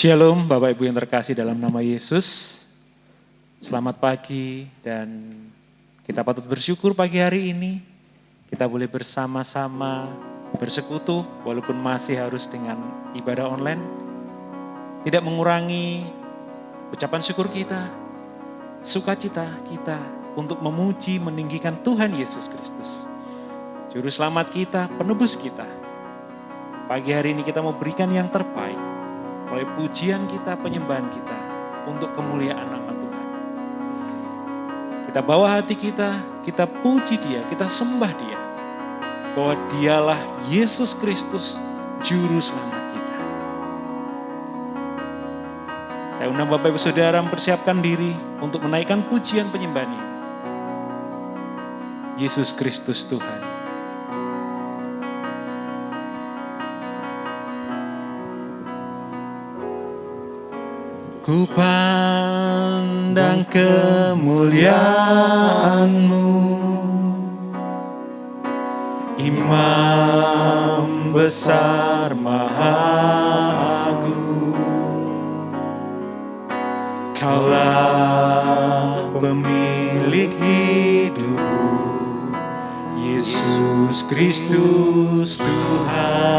Shalom Bapak Ibu yang terkasih dalam nama Yesus. Selamat pagi dan kita patut bersyukur pagi hari ini kita boleh bersama-sama bersekutu walaupun masih harus dengan ibadah online. Tidak mengurangi ucapan syukur kita, sukacita kita untuk memuji meninggikan Tuhan Yesus Kristus. Juru selamat kita, penebus kita. Pagi hari ini kita mau berikan yang terbaik. Oleh pujian kita, penyembahan kita untuk kemuliaan nama Tuhan. Kita bawa hati kita puji Dia, kita sembah Dia. Bahwa Dialah Yesus Kristus, Juru Selamat kita. Saya undang Bapak Ibu Saudara mempersiapkan diri untuk menaikkan pujian penyembahan ini. Yesus Kristus Tuhan. Ku pandang kemuliaan-Mu, Imam besar Maha Agung. Kaulah pemilik hidupku, Yesus Kristus Tuhan.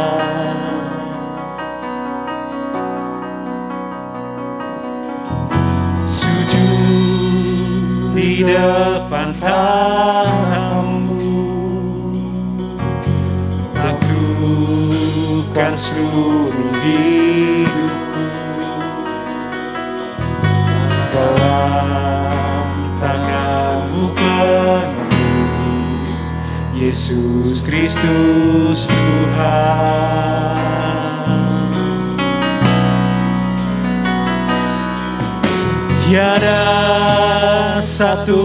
Di depan tangan-Mu, lakukan seluruh hidupku dalam tangan-Mu penebus, Yesus Kristus Tuhan. Tiada satu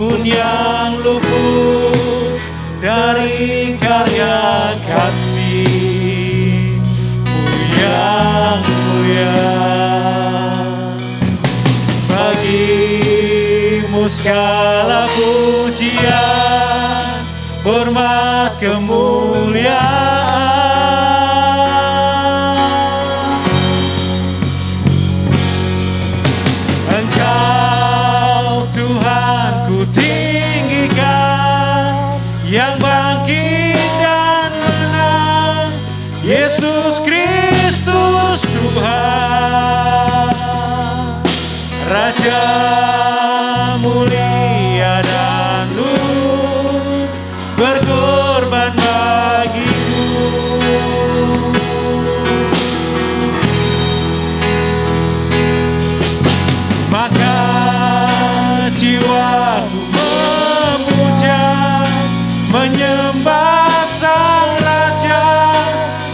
pun yang luput dari karya kasih-Mu yang mulia. Bagi-Mu segala pujian, hormat, kemuliaan. Yang bangkit dan menang, Yesus Kristus Tuhan. Raja mulia dan luhur, berkorban bagiku. Maka jiwaku menyembah Sang Raja,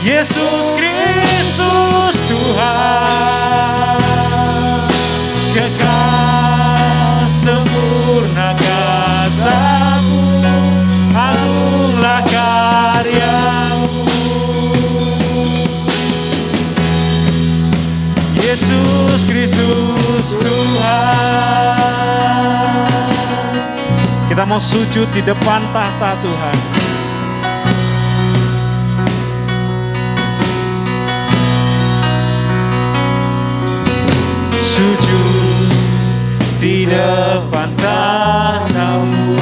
Yesus Kristus Tuhan. Kekal sempurna kasih-Mu, agunglah karya-Mu. Yesus Kristus Tuhan. Kita mau sujud di depan tahta Tuhan. Sujud di depan tahta-Mu,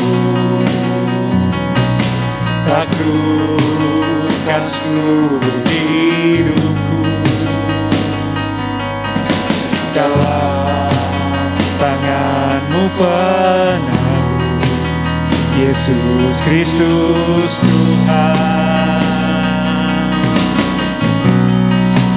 taklukkan seluruh hidupku dalam tangan-Mu penebus, Yesus Kristus Tuhan.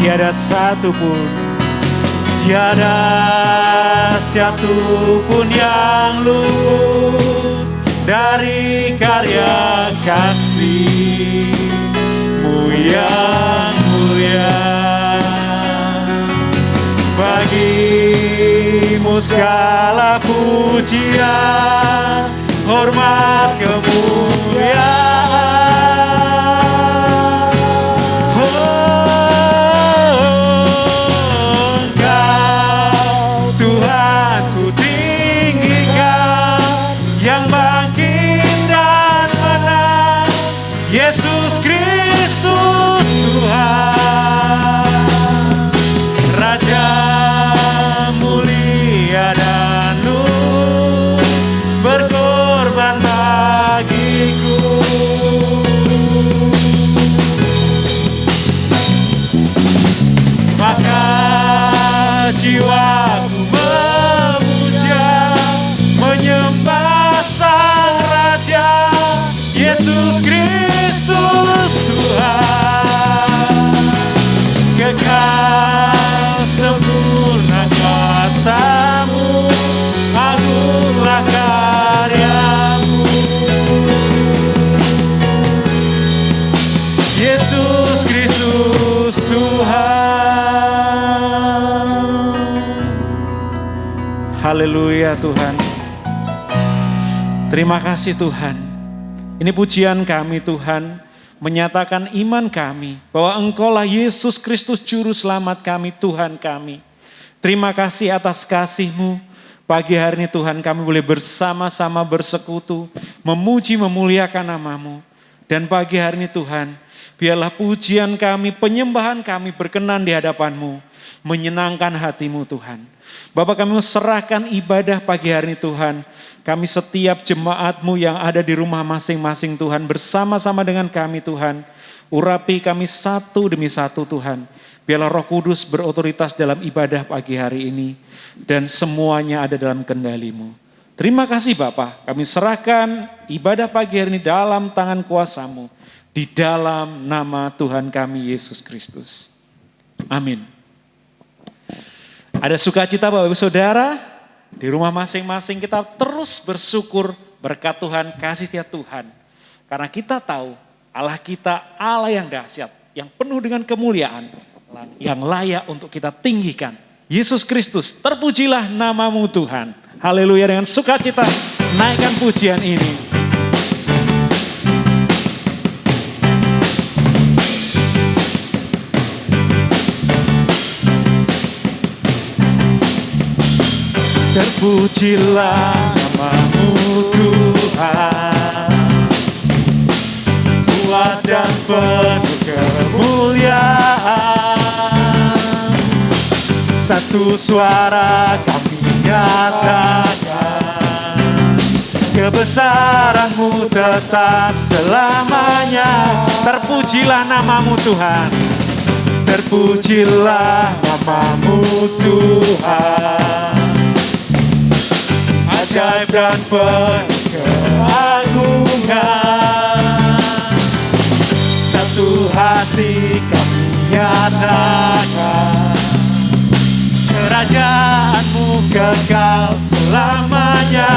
Tiada satu pun yang luput dari karya kasih-Mu yang mulia. Bagi-Mu segala pujian, hormat, kemuliaan. Engkau Tuhan ku tinggikan, yang bangkit dan menang, Yesus Kristus Tuhan, Raja mulia dan nur, berkorban bagiku. Maka jiwaku memuja, menyembah Sang Raja, Yesus Kristus Tuhan. Kekal sempurna kuasa-Mu, agunglah karya-Mu. Yesus Kristus Tuhan. Haleluya Tuhan. Terima kasih Tuhan. Ini pujian kami Tuhan, menyatakan iman kami bahwa Engkaulah Yesus Kristus Juru Selamat kami, Tuhan kami. Terima kasih atas kasih-Mu. Pagi hari ini Tuhan kami boleh bersama-sama bersekutu, memuji memuliakan nama-Mu. Dan pagi hari ini Tuhan, biarlah pujian kami, penyembahan kami berkenan di hadapan-Mu, menyenangkan hati-Mu Tuhan. Bapa, kami serahkan ibadah pagi hari ini Tuhan. Kami setiap jemaat-Mu yang ada di rumah masing-masing Tuhan, bersama-sama dengan kami Tuhan. Urapi kami satu demi satu Tuhan. Biarlah Roh Kudus berotoritas dalam ibadah pagi hari ini. Dan semuanya ada dalam kendali-Mu. Terima kasih Bapa, kami serahkan ibadah pagi hari ini dalam tangan kuasa-Mu. Di dalam nama Tuhan kami Yesus Kristus. Amin. Ada sukacita Bapak Ibu Saudara, di rumah masing-masing kita terus bersyukur berkat Tuhan, kasih setia Tuhan. Karena kita tahu Allah kita Allah yang dahsyat, yang penuh dengan kemuliaan, yang layak untuk kita tinggikan. Yesus Kristus, terpujilah nama-Mu Tuhan. Haleluya, dengan sukacita naikkan pujian ini. Terpujilah nama-Mu Tuhan, kuat dan penuh kemuliaan. Satu suara kami nyatakan, kebesaran-Mu tetap selamanya. Terpujilah nama-Mu Tuhan, terpujilah nama-Mu Tuhan. Ajaib dan penuh keagungan, satu hati kami nyatakan, kerajaan-Mu kekal selamanya.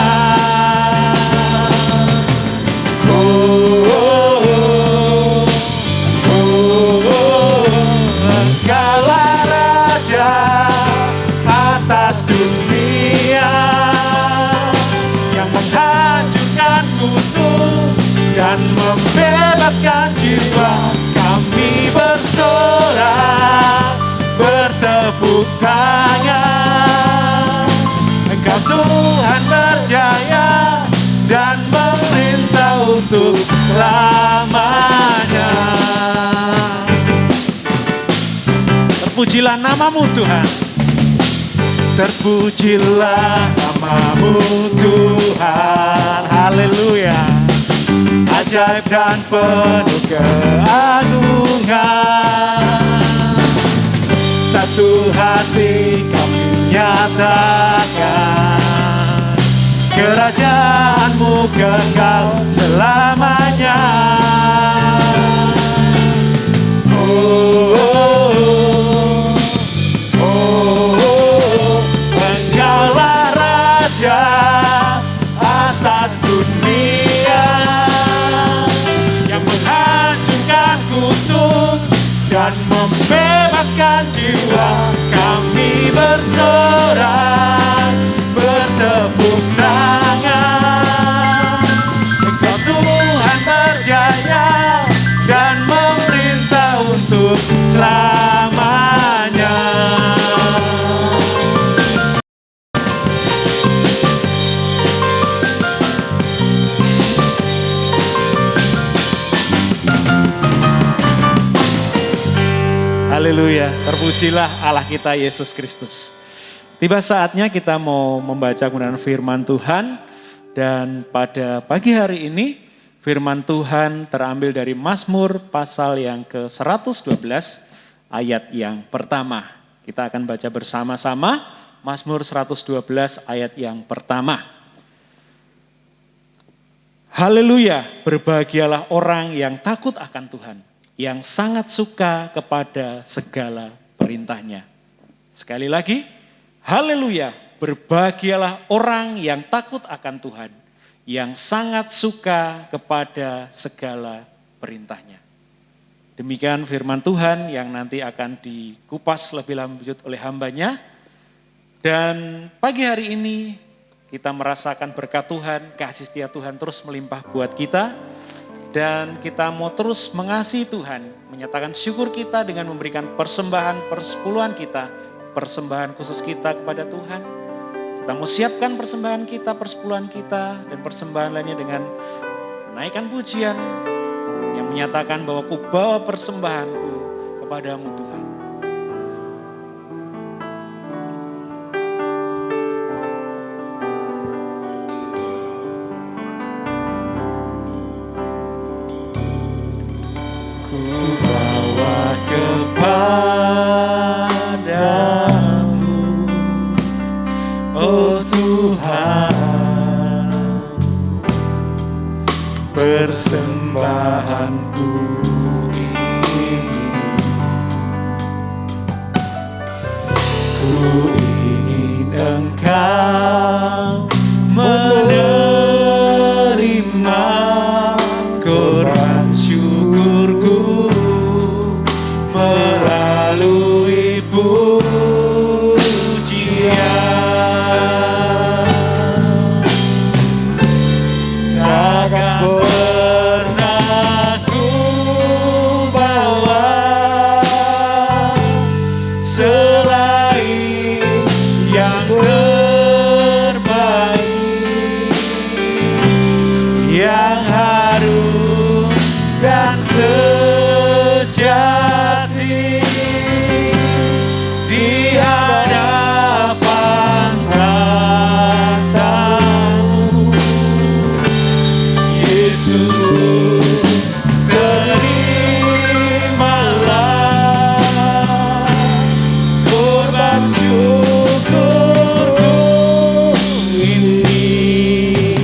Engkaulah Raja atas dunia, menghancurkan musuh dan membebaskan jiwa. Kami bersorak, bertepuk tangan. Engkau Tuhan berjaya dan memerintah untuk selamanya. Terpujilah nama-Mu Tuhan, terpujilah nama-Mu Tuhan. Haleluya. Ajaib dan penuh keagungan, satu hati kami nyatakan, kerajaan-Mu kekal selamanya. Engkaulah Raja atas dunia, Haleluya, terpujilah Allah kita Yesus Kristus. Tiba saatnya kita mau membaca kebenaran firman Tuhan. Dan pada pagi hari ini firman Tuhan terambil dari Mazmur pasal yang ke-112 ayat yang pertama. Kita akan baca bersama-sama Mazmur 112 ayat yang pertama. Haleluya, berbahagialah orang yang takut akan Tuhan, yang sangat suka kepada segala perintahnya. Sekali lagi, haleluya, berbahagialah orang yang takut akan Tuhan, yang sangat suka kepada segala perintahnya. Demikian firman Tuhan yang nanti akan dikupas lebih lanjut oleh hambanya. Dan pagi hari ini kita merasakan berkat Tuhan, kasih setia Tuhan terus melimpah buat kita. Dan kita mau terus mengasihi Tuhan, menyatakan syukur kita dengan memberikan persembahan persepuluhan kita, persembahan khusus kita kepada Tuhan. Kita mau siapkan persembahan kita, persepuluhan kita, dan persembahan lainnya dengan menaikkan pujian yang menyatakan bahwa ku bawa persembahanku kepadamu Tuhan. Ku bawa kepadamu, oh Tuhan, persembahanku ini. Ku ingin Engkau menerima korban syukurku melalui pujian. Takkan pernah ku bawa selain yang terbaik, yang harum dan sejati di hadapan tahta-Mu. Yesus, terimalah korban syukurku ini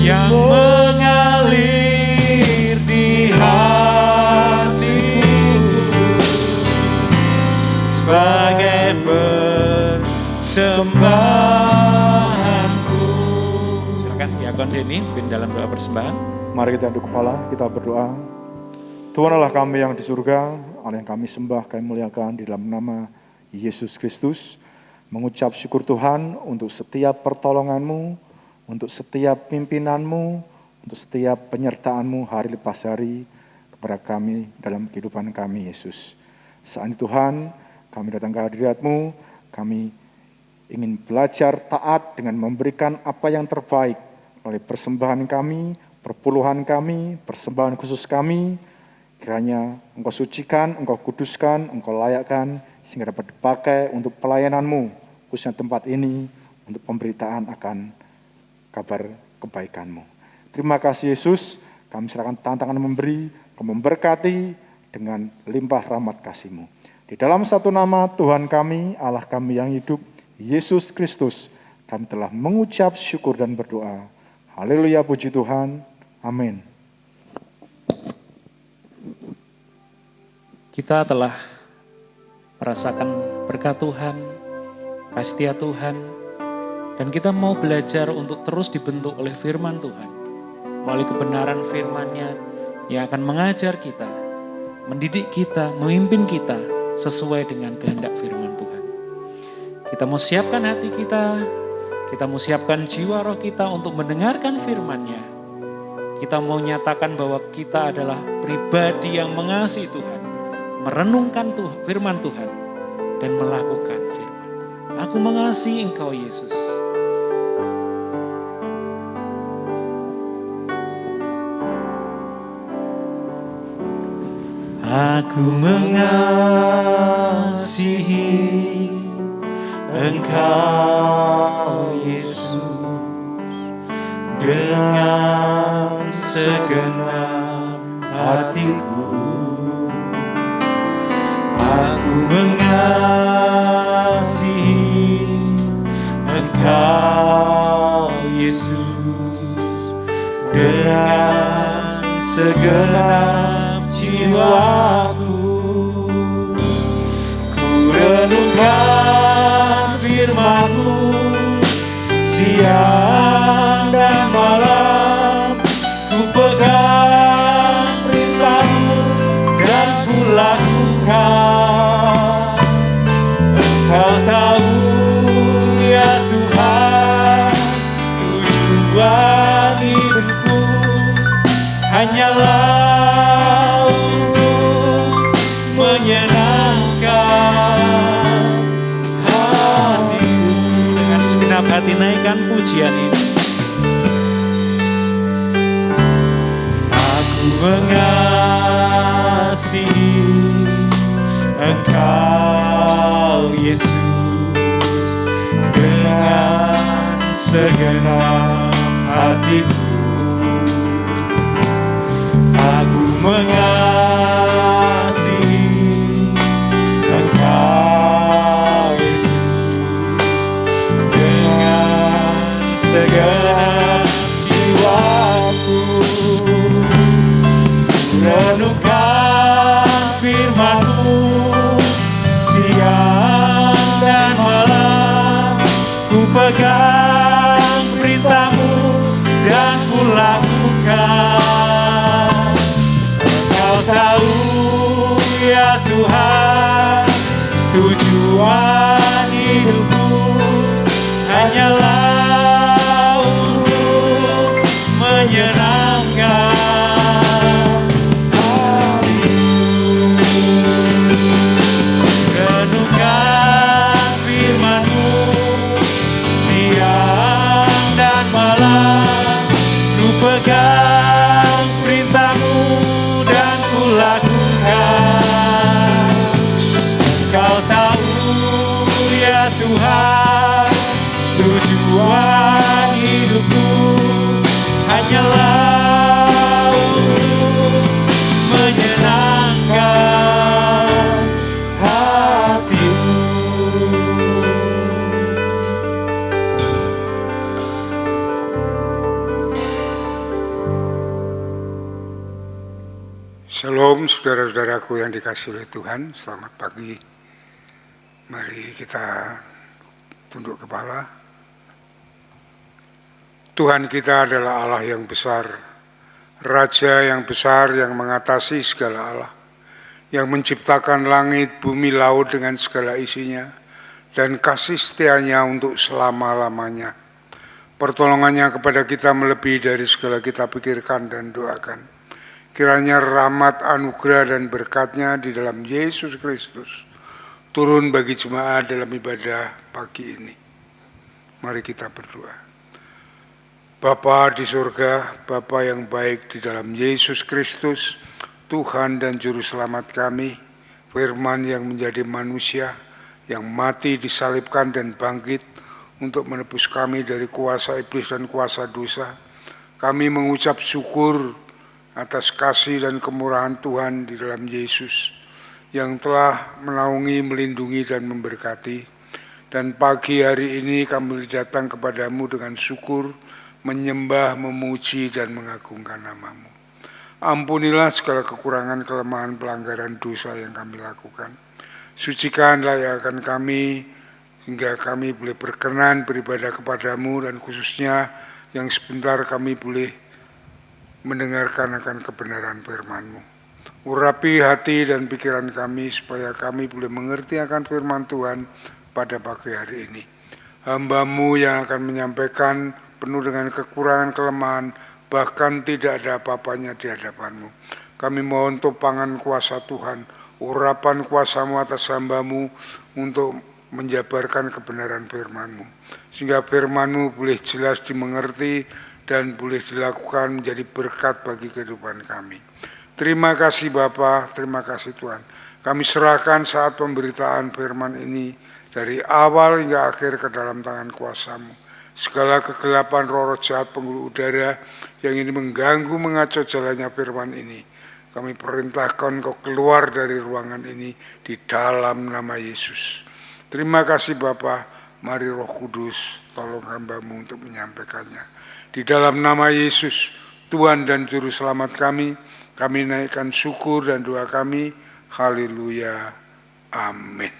yang mengalir di hatiku sebagai persembahanku. Silakan Diakon Denny pimpin dalam doa persembahan. Mari kita tunduk kepala, kita berdoa. Tuhan Allah kami yang di surga, Allah yang kami sembah, kami muliakan di dalam nama Yesus Kristus. Mengucap syukur Tuhan untuk setiap pertolongan-Mu, untuk setiap pimpinan-Mu, untuk setiap penyertaan-Mu hari lepas hari kepada kami dalam kehidupan kami Yesus. Saat ini Tuhan, kami datang ke hadirat-Mu, kami ingin belajar taat dengan memberikan apa yang terbaik oleh persembahan kami, perpuluhan kami, persembahan khusus kami. Kiranya Engkau sucikan, Engkau kuduskan, Engkau layakkan, sehingga dapat dipakai untuk pelayanan-Mu, khususnya tempat ini, untuk pemberitaan akan kabar kebaikan-Mu. Terima kasih Yesus, kami serahkan tantangan memberi, Kau memberkati dengan limpah rahmat kasih-Mu. Di dalam satu nama Tuhan kami, Allah kami yang hidup, Yesus Kristus, kami telah mengucap syukur dan berdoa. Haleluya, puji Tuhan. Amin. Kita telah merasakan berkat Tuhan, kasih setia Tuhan, dan kita mau belajar untuk terus dibentuk oleh firman Tuhan, melalui kebenaran firman-Nya yang akan mengajar kita, mendidik kita, memimpin kita sesuai dengan kehendak firman Tuhan. Kita mau siapkan hati kita mau siapkan jiwa roh kita untuk mendengarkan firman-Nya. Kita mau nyatakan bahwa kita adalah pribadi yang mengasihi Tuhan, merenungkan firman Tuhan, dan melakukan firman Tuhan. Aku mengasihi Engkau Yesus. Aku mengasihi Engkau Yesus dengan segenap hatiku. Aku mengasihi Engkau Yesus dengan segenap jiwaku. Ku renungkan firman-Mu siang dan malam, ku pegang perintah-Mu dan ku lakukan. Engkau tahu ya Tuhan, tujuan hidupku hanyalah untuk menyenangkan hatimu. Dengan segenap hati naikkan pujian ini. Aku mengasihi Engkau Yesus dengan segenap hatiku. Aku mengasihi Engkau Yesus dengan segenap jiwaku. Renungkan firman-Mu siang dan malam, ku pegang perintah-Mu dan ku lakukan. Engkau tahu ya Tuhan, tujuan hidupku hanyalah untuk menyenangkan pegang perintah-Mu dan ku lakukan. Engkau tahu ya Tuhan, tujuan hidupku hanyalah untuk menyenangkan hati-Mu. Shalom saudara-saudaraku yang dikasihi oleh Tuhan, selamat pagi. Mari kita tunduk kepala. Tuhan kita adalah Allah yang besar, Raja yang besar yang mengatasi segala Allah, yang menciptakan langit, bumi, laut dengan segala isinya, dan kasih setianya untuk selama-lamanya. Pertolongannya kepada kita melebihi dari segala kita pikirkan dan doakan. Kiranya rahmat, anugerah, dan berkat-Nya di dalam Yesus Kristus turun bagi jemaat dalam ibadah pagi ini. Mari kita berdoa. Bapa di surga, Bapa yang baik di dalam Yesus Kristus, Tuhan dan Juru Selamat kami, firman yang menjadi manusia, yang mati disalibkan dan bangkit untuk menebus kami dari kuasa iblis dan kuasa dosa. Kami mengucap syukur atas kasih dan kemurahan Tuhan di dalam Yesus yang telah menaungi, melindungi, dan memberkati. Dan pagi hari ini kami datang kepadamu dengan syukur, menyembah, memuji, dan mengagungkan nama-Mu. Ampunilah segala kekurangan, kelemahan, pelanggaran dosa yang kami lakukan. Sucikan, layakkan kami, sehingga kami boleh berkenan beribadah kepadamu, dan khususnya yang sebentar kami boleh mendengarkan akan kebenaran firman-Mu. Urapi hati dan pikiran kami supaya kami boleh mengerti akan firman Tuhan pada pagi hari ini. Hamba-Mu yang akan menyampaikan penuh dengan kekurangan, kelemahan, bahkan tidak ada apa-apanya di hadapan-Mu. Kami mohon topangan kuasa Tuhan, urapan kuasa-Mu atas hamba-Mu untuk menjabarkan kebenaran firman-Mu. Sehingga firman-Mu boleh jelas dimengerti dan boleh dilakukan menjadi berkat bagi kehidupan kami. Terima kasih Bapa, terima kasih Tuhan. Kami serahkan saat pemberitaan firman ini dari awal hingga akhir ke dalam tangan kuasa-Mu. Segala kegelapan roh jahat penghulu udara yang ini mengganggu mengacau jalannya firman ini, kami perintahkan Kau keluar dari ruangan ini di dalam nama Yesus. Terima kasih Bapa, mari Roh Kudus tolong hamba-Mu untuk menyampaikannya. Di dalam nama Yesus, Tuhan dan Juru Selamat kami naikkan syukur dan doa kami. Haleluya. Amin.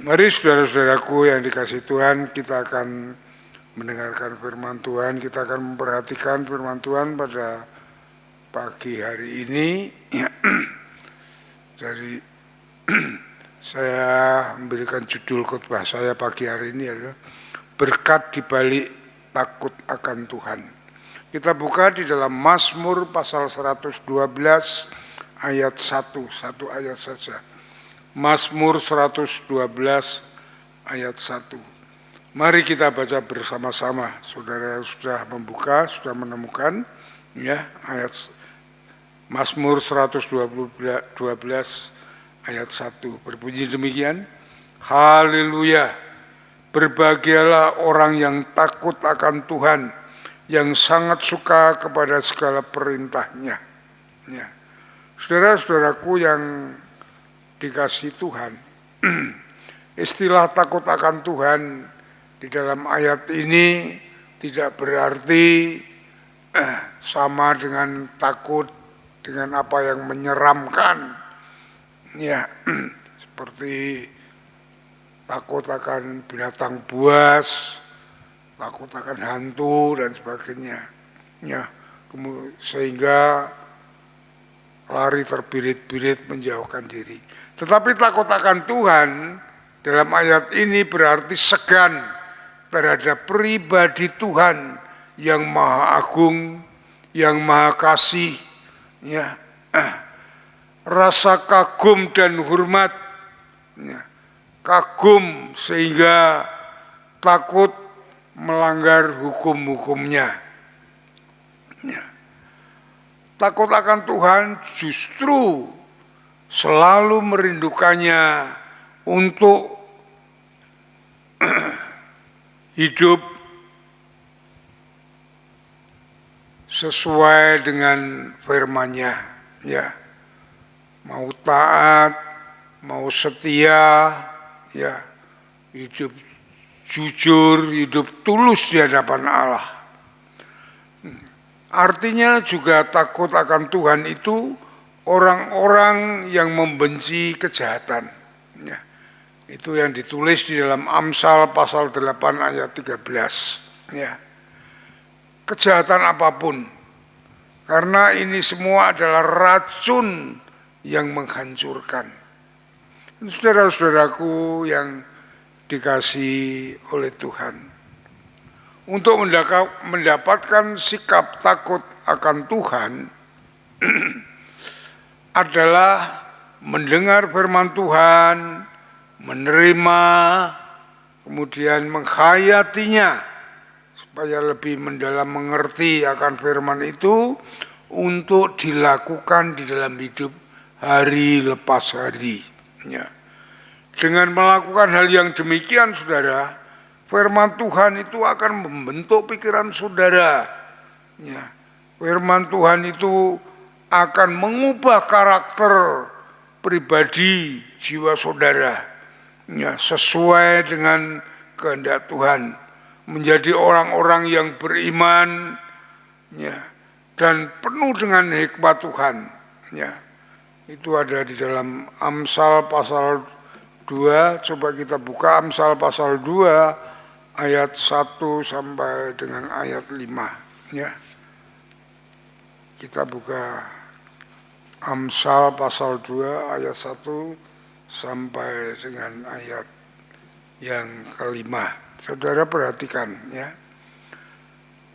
Mari saudara-saudaraku yang dikasihi Tuhan, kita akan mendengarkan firman Tuhan, kita akan memperhatikan firman Tuhan pada pagi hari ini. Dari saya memberikan judul khotbah saya pagi hari ini adalah berkat di balik takut akan Tuhan. Kita buka di dalam Mazmur pasal 112 ayat 1, satu ayat saja. Mazmur 112 ayat 1. Mari kita baca bersama-sama. Saudara sudah membuka, sudah menemukan ya ayat Mazmur 112 ayat 1. Berbunyi demikian. Haleluya. Berbahagialah orang yang takut akan Tuhan, yang sangat suka kepada segala perintahnya. Ya. Saudara-saudaraku yang dikasih Tuhan, istilah takut akan Tuhan di dalam ayat ini tidak berarti sama dengan takut dengan apa yang menyeramkan, ya, seperti takut akan binatang buas, takut akan hantu dan sebagainya, ya, sehingga lari terbirit-birit menjauhkan diri. Tetapi takut akan Tuhan dalam ayat ini berarti segan terhadap pribadi Tuhan yang maha agung, yang maha kasih, ya, rasa kagum dan hormat, ya, kagum sehingga takut melanggar hukum-hukumnya. Ya. Takut akan Tuhan justru selalu merindukannya untuk hidup sesuai dengan firman-Nya, ya. Mau taat, mau setia, ya. Hidup jujur, hidup tulus di hadapan Allah. Artinya juga takut akan Tuhan itu orang-orang yang membenci kejahatan. Ya. Itu yang ditulis di dalam Amsal pasal 8 ayat 13. Ya. Kejahatan apapun. Karena ini semua adalah racun yang menghancurkan. Saudara-saudaraku yang dikasihi oleh Tuhan. Untuk mendapatkan sikap takut akan Tuhan adalah mendengar firman Tuhan, menerima, kemudian menghayatinya, supaya lebih mendalam mengerti akan firman itu untuk dilakukan di dalam hidup hari lepas hari. Ya. Dengan melakukan hal yang demikian, saudara, firman Tuhan itu akan membentuk pikiran saudara. Ya. Firman Tuhan itu akan mengubah karakter pribadi jiwa saudara, ya, sesuai dengan kehendak Tuhan, menjadi orang-orang yang beriman, ya, dan penuh dengan hikmat Tuhan. Ya. Itu ada di dalam Amsal pasal 2, coba kita buka Amsal pasal 2 ayat 1 sampai dengan ayat 5. Ya. Kita buka Amsal pasal 2 ayat 1 sampai dengan ayat yang kelima. Saudara perhatikan ya.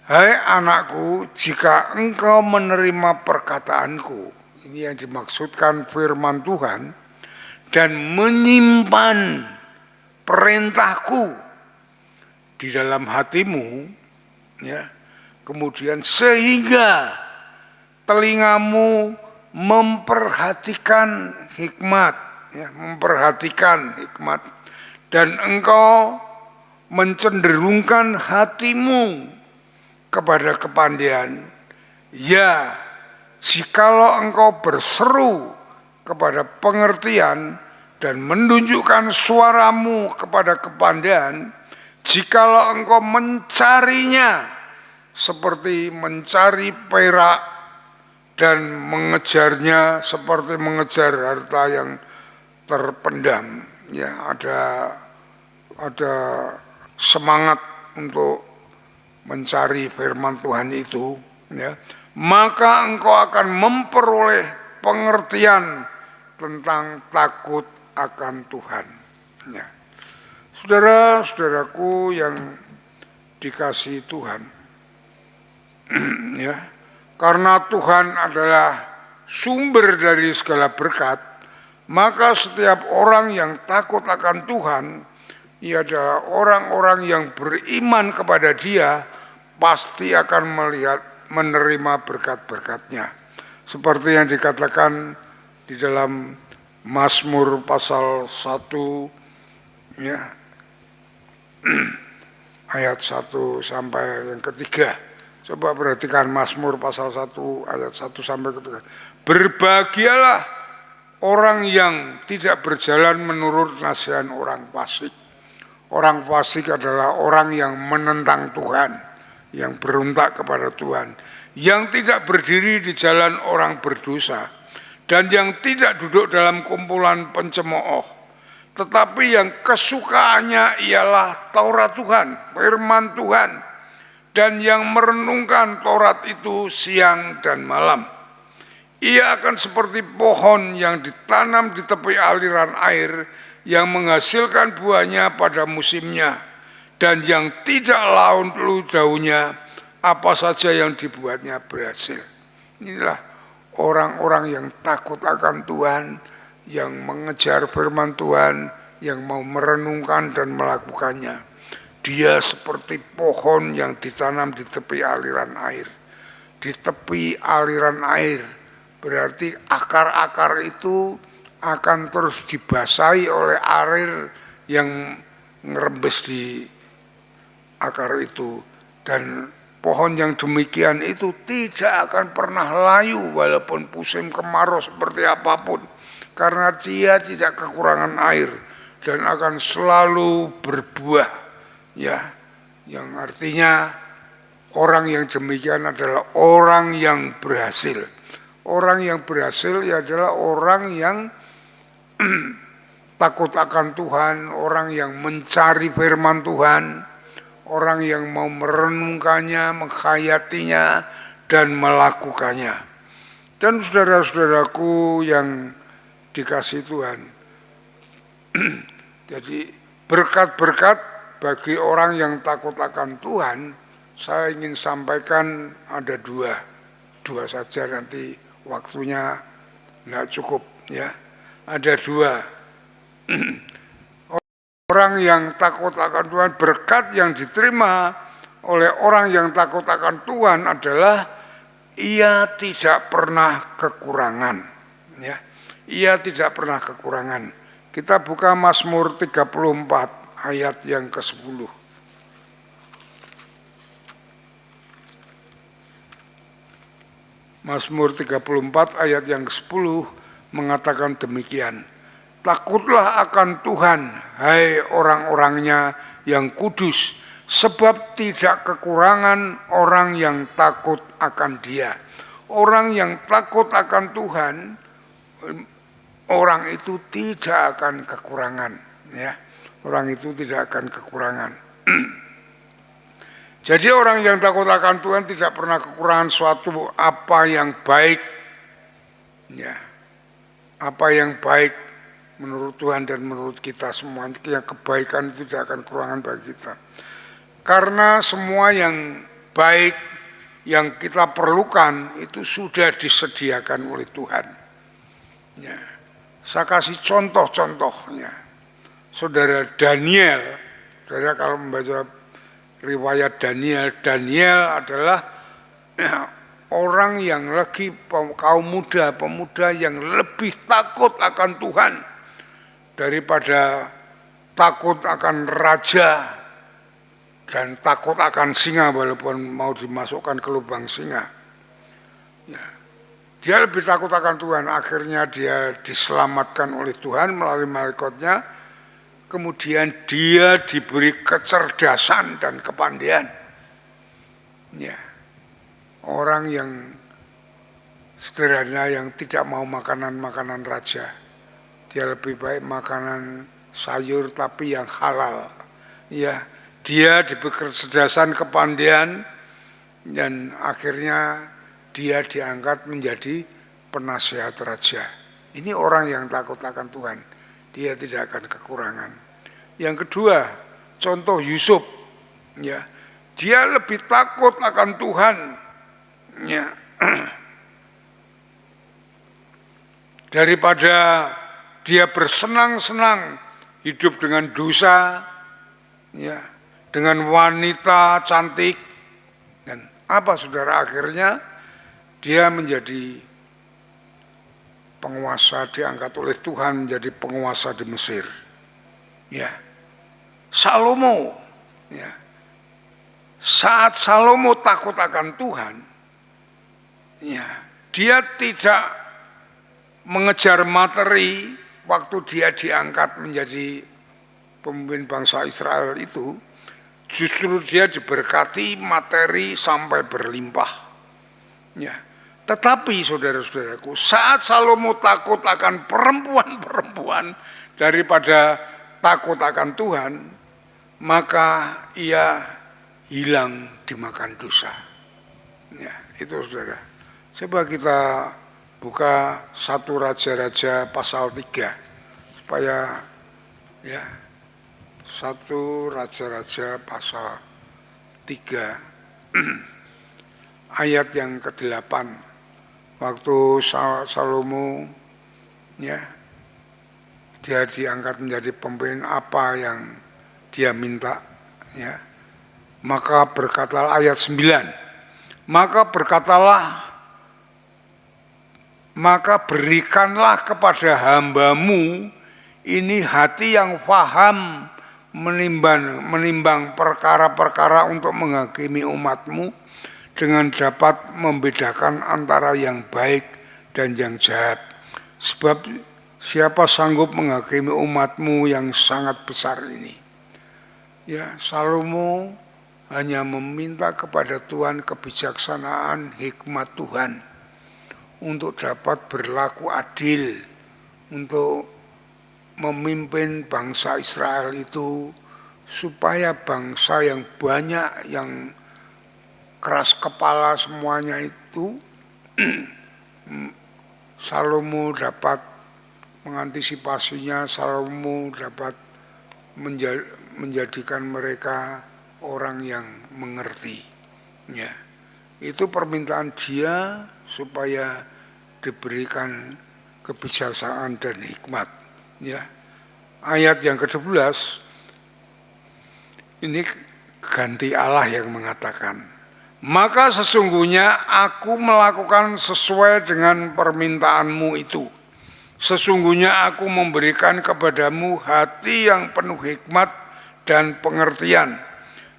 Hai anakku, jika engkau menerima perkataanku, ini yang dimaksudkan firman Tuhan, dan menyimpan perintahku di dalam hatimu, ya, kemudian sehingga telingamu memperhatikan hikmat, ya, memperhatikan hikmat, dan engkau mencenderungkan hatimu kepada kepandaian. Ya, jikalau engkau berseru kepada pengertian dan menunjukkan suaramu kepada kepandaian, jikalau engkau mencarinya seperti mencari perak dan mengejarnya seperti mengejar harta yang terpendam. Ya, ada semangat untuk mencari firman Tuhan itu, ya, maka engkau akan memperoleh pengertian tentang takut akan Tuhan. Ya. Saudara-saudaraku yang dikasihi Tuhan, ya, karena Tuhan adalah sumber dari segala berkat, maka setiap orang yang takut akan Tuhan, ia adalah orang-orang yang beriman kepada Dia, pasti akan menerima berkat-berkat-Nya. Seperti yang dikatakan di dalam Mazmur pasal 1, ya, ayat 1 sampai yang ketiga. Coba perhatikan Mazmur pasal 1 ayat 1 sampai ketiga. Berbahagialah orang yang tidak berjalan menurut nasihat orang fasik. Orang fasik adalah orang yang menentang Tuhan, yang berontak kepada Tuhan, yang tidak berdiri di jalan orang berdosa, dan yang tidak duduk dalam kumpulan pencemooh, tetapi yang kesukaannya ialah Taurat Tuhan, firman Tuhan, dan yang merenungkan Taurat itu siang dan malam. Ia akan seperti pohon yang ditanam di tepi aliran air, yang menghasilkan buahnya pada musimnya, dan yang tidak laun daunnya, apa saja yang dibuatnya berhasil. Inilah orang-orang yang takut akan Tuhan, yang mengejar firman Tuhan, yang mau merenungkan dan melakukannya. Dia seperti pohon yang ditanam di tepi aliran air. Di tepi aliran air berarti akar-akar itu akan terus dibasahi oleh air yang ngerembes di akar itu. Dan pohon yang demikian itu tidak akan pernah layu walaupun musim kemarau seperti apapun, karena dia tidak kekurangan air dan akan selalu berbuah, ya, yang artinya orang yang demikian adalah orang yang berhasil. Orang yang berhasil adalah orang yang takut akan Tuhan, orang yang mencari firman Tuhan, orang yang mau merenungkannya, menghayatinya, dan melakukannya. Dan saudara-saudaraku yang dikasihi Tuhan, jadi berkat-berkat bagi orang yang takut akan Tuhan, saya ingin sampaikan ada dua saja, nanti waktunya tidak cukup, ya. Ada dua. Orang yang takut akan Tuhan, berkat yang diterima oleh orang yang takut akan Tuhan adalah ia tidak pernah kekurangan, ya. Ia tidak pernah kekurangan. Kita buka Mazmur 34 ayat yang ke-10. Mazmur 34 ayat yang ke-10 mengatakan demikian. Takutlah akan Tuhan, hai orang-orangnya yang kudus, sebab tidak kekurangan orang yang takut akan Dia. Orang yang takut akan Tuhan, orang itu tidak akan kekurangan, ya. Orang itu tidak akan kekurangan. Jadi orang yang takut akan Tuhan tidak pernah kekurangan suatu apa yang baik, ya. Apa yang baik menurut Tuhan dan menurut kita semua, yang kebaikan itu tidak akan kekurangan bagi kita. Karena semua yang baik yang kita perlukan itu sudah disediakan oleh Tuhan. Ya. Saya kasih contoh-contohnya. Saudara Daniel, saudara kalau membaca riwayat Daniel adalah orang yang lagi kaum muda, pemuda yang lebih takut akan Tuhan daripada takut akan raja dan takut akan singa walaupun mau dimasukkan ke lubang singa. Ya. Dia lebih takut akan Tuhan, akhirnya dia diselamatkan oleh Tuhan melalui malaikatnya, kemudian dia diberi kecerdasan dan kepandaian. Ya. Orang yang sederhana yang tidak mau makanan-makanan raja, dia lebih baik makanan sayur tapi yang halal. Ya, dia diberi kecerdasan kepandaian dan akhirnya dia diangkat menjadi penasihat raja. Ini orang yang takut akan Tuhan, dia tidak akan kekurangan. Yang kedua, contoh Yusuf, ya, dia lebih takut akan Tuhan, ya, daripada dia bersenang-senang hidup dengan dosa, ya, dengan wanita cantik, dan apa saudara, akhirnya dia menjadi penguasa, diangkat oleh Tuhan menjadi penguasa di Mesir. Ya, Salomo, ya, saat Salomo takut akan Tuhan, ya, dia tidak mengejar materi waktu dia diangkat menjadi pemimpin bangsa Israel itu, justru dia diberkati materi sampai berlimpah. Ya. Tetapi saudara-saudaraku, saat Salomo takut akan perempuan-perempuan daripada takut akan Tuhan, maka ia hilang dimakan dosa. Ya, itu saudara. Coba kita buka 1 Raja-Raja pasal 3 supaya ya, 1 Raja-Raja pasal 3 ayat yang ke-8. Waktu Salomo, ya, dia diangkat menjadi pemimpin, apa yang dia minta, ya, maka berkatalah, ayat 9, maka berikanlah kepada hambamu ini hati yang faham menimbang perkara-perkara untuk menghakimi umatmu, dengan dapat membedakan antara yang baik dan yang jahat. Sebab siapa sanggup menghakimi umatmu yang sangat besar ini? Ya, Salomo hanya meminta kepada Tuhan kebijaksanaan, hikmat Tuhan untuk dapat berlaku adil, untuk memimpin bangsa Israel itu, supaya bangsa yang banyak, yang keras kepala semuanya itu, Salomo dapat mengantisipasinya, Salomo dapat menjadikan mereka orang yang mengerti. Ya, itu permintaan dia supaya diberikan kebijaksanaan dan hikmat. Ya, ayat yang ke-12 ini ganti Allah yang mengatakan, maka sesungguhnya aku melakukan sesuai dengan permintaanmu itu. Sesungguhnya aku memberikan kepadamu hati yang penuh hikmat dan pengertian,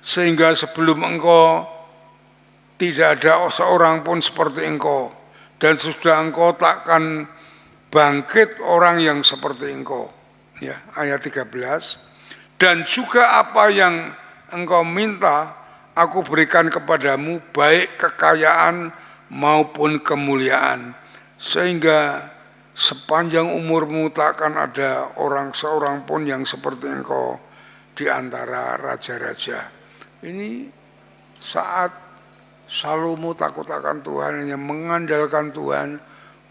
sehingga sebelum engkau tidak ada seorang pun seperti engkau, dan sesudah engkau takkan bangkit orang yang seperti engkau. Ya, ayat 13, dan juga apa yang engkau minta aku berikan kepadamu, baik kekayaan maupun kemuliaan, sehingga sepanjang umurmu takkan ada orang seorang pun yang seperti engkau di antara raja-raja. Ini saat Salomo takut akan Tuhan, hanya mengandalkan Tuhan,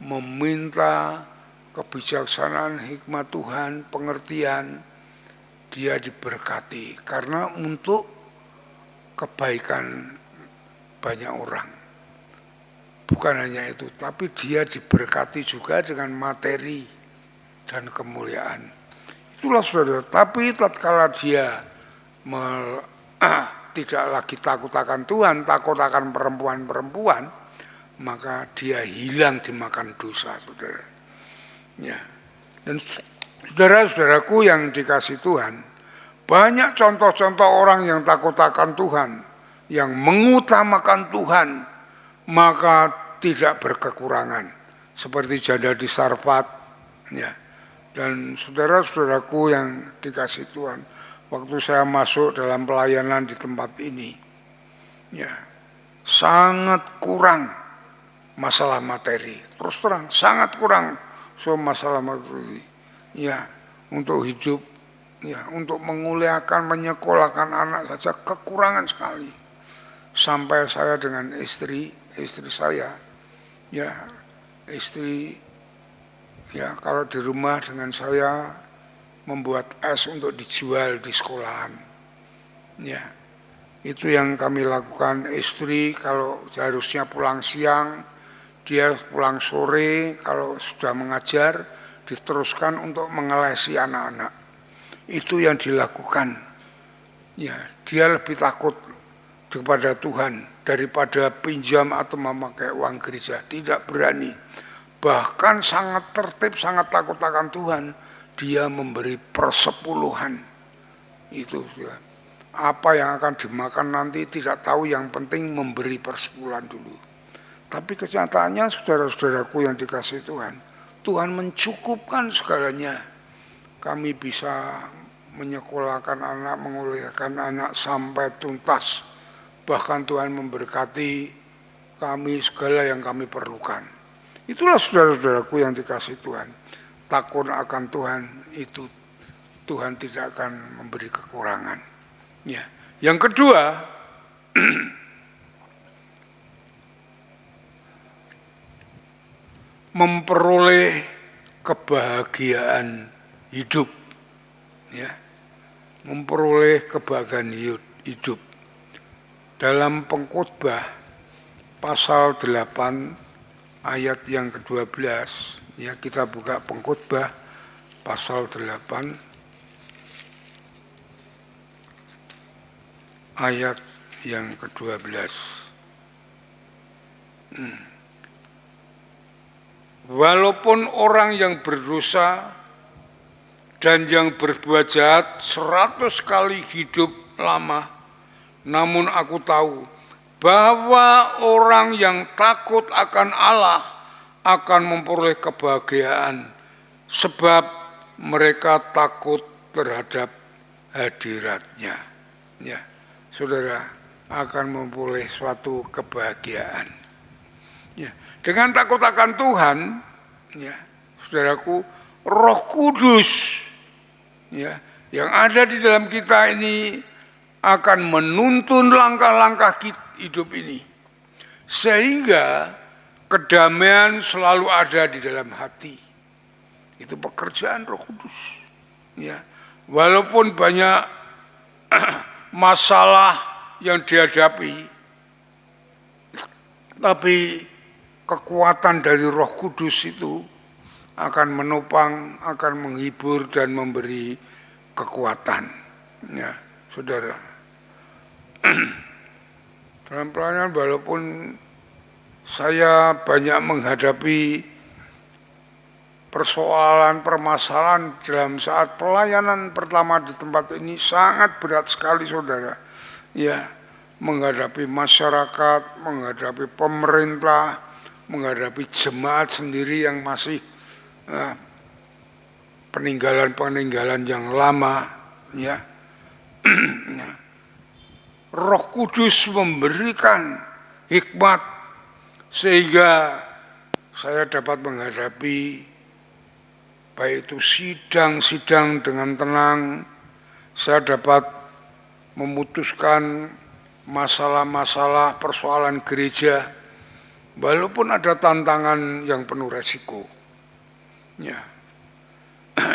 meminta kebijaksanaan, hikmat Tuhan, pengertian, dia diberkati karena untuk kebaikan banyak orang. Bukan hanya itu, tapi dia diberkati juga dengan materi dan kemuliaan. Itulah saudara, tapi tatkala dia tidak lagi takut akan Tuhan, takut akan perempuan-perempuan, maka dia hilang dimakan dosa, saudara. Ya. Dan saudara-saudaraku yang dikasih Tuhan, banyak contoh-contoh orang yang takut akan Tuhan, yang mengutamakan Tuhan, maka tidak berkekurangan. Seperti janda di Sarfat, ya. Dan saudara-saudaraku yang dikasih Tuhan, waktu saya masuk dalam pelayanan di tempat ini, ya, sangat kurang masalah materi. Terus terang, sangat kurang masalah materi. Ya, untuk hidup, ya, untuk menguliakan, menyekolahkan anak saja kekurangan sekali. Sampai saya dengan istri saya, ya, ya, kalau di rumah dengan saya membuat es untuk dijual di sekolahan. Ya, itu yang kami lakukan. Istri kalau seharusnya pulang siang, dia pulang sore, kalau sudah mengajar, diteruskan untuk mengelesi anak-anak. Itu yang dilakukan. Ya, dia lebih takut kepada Tuhan daripada pinjam atau memakai uang gereja. Tidak berani. Bahkan sangat tertib, sangat takut akan Tuhan. Dia memberi persepuluhan. Itu ya. Apa yang akan dimakan nanti tidak tahu, yang penting memberi persepuluhan dulu. Tapi kenyataannya saudara-saudaraku yang dikasih Tuhan, Tuhan mencukupkan segalanya. Kami bisa menyekolahkan anak, menguliakan anak sampai tuntas. Bahkan Tuhan memberkati kami segala yang kami perlukan. Itulah saudara-saudaraku yang dikasih Tuhan. Takut akan Tuhan itu Tuhan tidak akan memberi kekurangan. Ya. Yang kedua, memperoleh kebahagiaan hidup. Ya. Memperoleh kebahagiaan hidup. Dalam Pengkhotbah pasal 8 ayat yang ke-12, ya, kita buka Pengkhotbah pasal 8 ayat yang ke-12. Walaupun orang yang berdosa dan yang berbuat jahat 100 kali hidup lama, namun aku tahu bahwa orang yang takut akan Allah akan memperoleh kebahagiaan, sebab mereka takut terhadap hadirat-Nya. Ya, saudara akan memperoleh suatu kebahagiaan. Ya, dengan takut akan Tuhan, ya, saudaraku, Roh Kudus, ya, yang ada di dalam kita ini akan menuntun langkah-langkah hidup ini, sehingga kedamaian selalu ada di dalam hati. Itu pekerjaan Roh Kudus. Ya, walaupun banyak masalah yang dihadapi, tapi kekuatan dari Roh Kudus itu akan menopang, akan menghibur dan memberi kekuatan. Ya, saudara. Dalam pelayanan, walaupun saya banyak menghadapi persoalan, permasalahan dalam saat pelayanan pertama di tempat ini, sangat berat sekali, saudara. Ya, menghadapi masyarakat, menghadapi pemerintah, menghadapi jemaat sendiri yang masih peninggalan-peninggalan yang lama, ya. Roh Kudus memberikan hikmat sehingga saya dapat menghadapi baik itu sidang-sidang dengan tenang. Saya dapat memutuskan masalah-masalah persoalan gereja walaupun ada tantangan yang penuh resiko. Ya.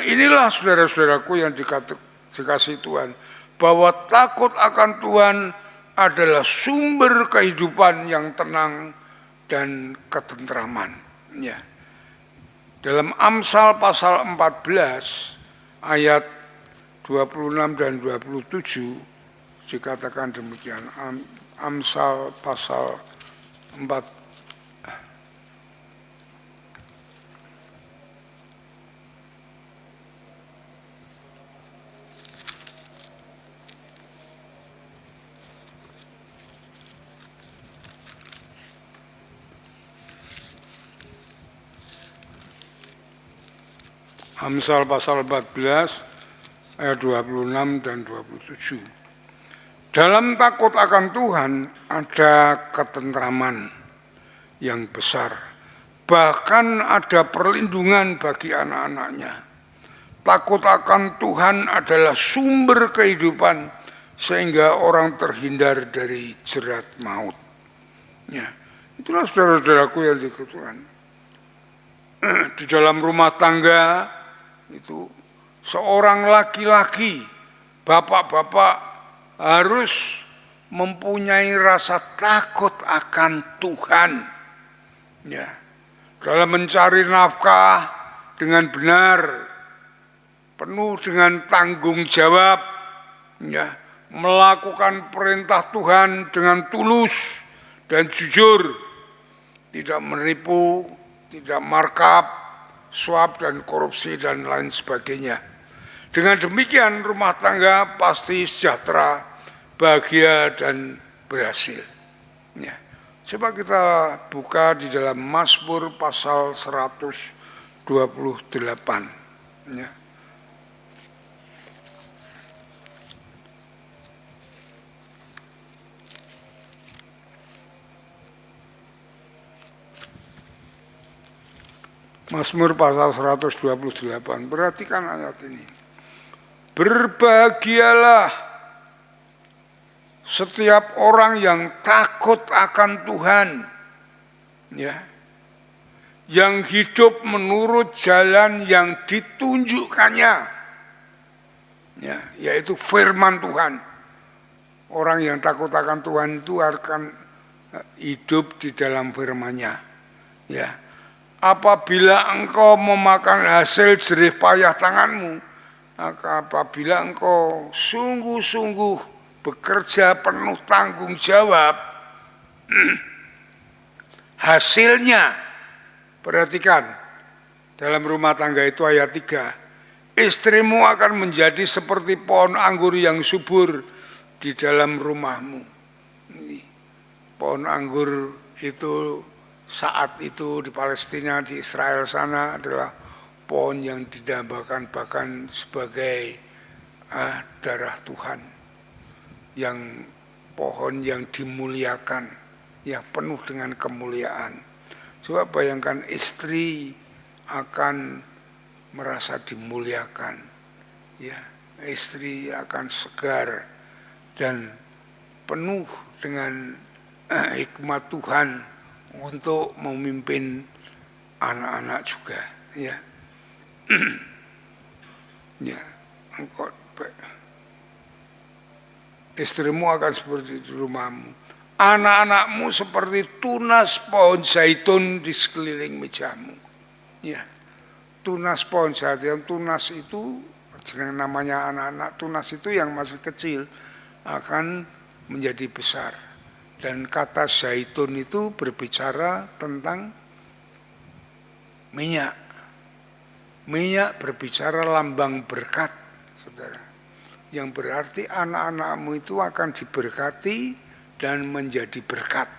Inilah saudara-saudaraku yang dikasih Tuhan, bahwa takut akan Tuhan adalah sumber kehidupan yang tenang dan ketentraman. Ya. Dalam Amsal pasal 14 ayat 26 dan 27 dikatakan demikian. Amsal pasal 14 Amsal pasal 14 ayat 26 dan 27. Dalam takut akan Tuhan ada ketentraman yang besar, bahkan ada perlindungan bagi anak-anaknya. Takut akan Tuhan adalah sumber kehidupan sehingga orang terhindar dari jerat maut. Ya, itulah saudara-saudaraku yang dikasihi Tuhan. Di dalam rumah tangga itu seorang laki-laki, bapak-bapak harus mempunyai rasa takut akan Tuhan. Ya, dalam mencari nafkah dengan benar, penuh dengan tanggung jawab, ya, melakukan perintah Tuhan dengan tulus dan jujur, tidak menipu, tidak markup, suap dan korupsi dan lain sebagainya. Dengan demikian rumah tangga pasti sejahtera, bahagia dan berhasil. Ya. Coba kita buka di dalam Mazmur pasal 128. Ya. Mazmur pasal 128, perhatikan ayat ini. Berbahagialah setiap orang yang takut akan Tuhan, ya, yang hidup menurut jalan yang ditunjukkannya, ya, yaitu firman Tuhan. Orang yang takut akan Tuhan itu akan hidup di dalam firman-Nya, ya. Apabila engkau memakan hasil jerih payah tanganmu, maka apabila engkau sungguh-sungguh bekerja penuh tanggung jawab, hasilnya, perhatikan, dalam rumah tangga itu ayat 3, istrimu akan menjadi seperti pohon anggur yang subur di dalam rumahmu. Pohon anggur itu saat itu di Palestina, di Israel sana adalah pohon yang didambakan bahkan sebagai darah Tuhan, yang pohon yang dimuliakan, ya, penuh dengan kemuliaan. Coba bayangkan istri akan merasa dimuliakan, ya, istri akan segar dan penuh dengan hikmat Tuhan untuk memimpin anak-anak juga, ya. Ya, engkau, istrimu akan seperti di rumahmu, anak-anakmu seperti tunas pohon zaitun di sekeliling mejamu. Ya, tunas pohon zaitun, tunas itu yang namanya anak-anak, tunas itu yang masih kecil akan menjadi besar. Dan kata zaitun itu berbicara tentang minyak. Minyak berbicara lambang berkat, saudara. Yang berarti anak-anakmu itu akan diberkati dan menjadi berkat.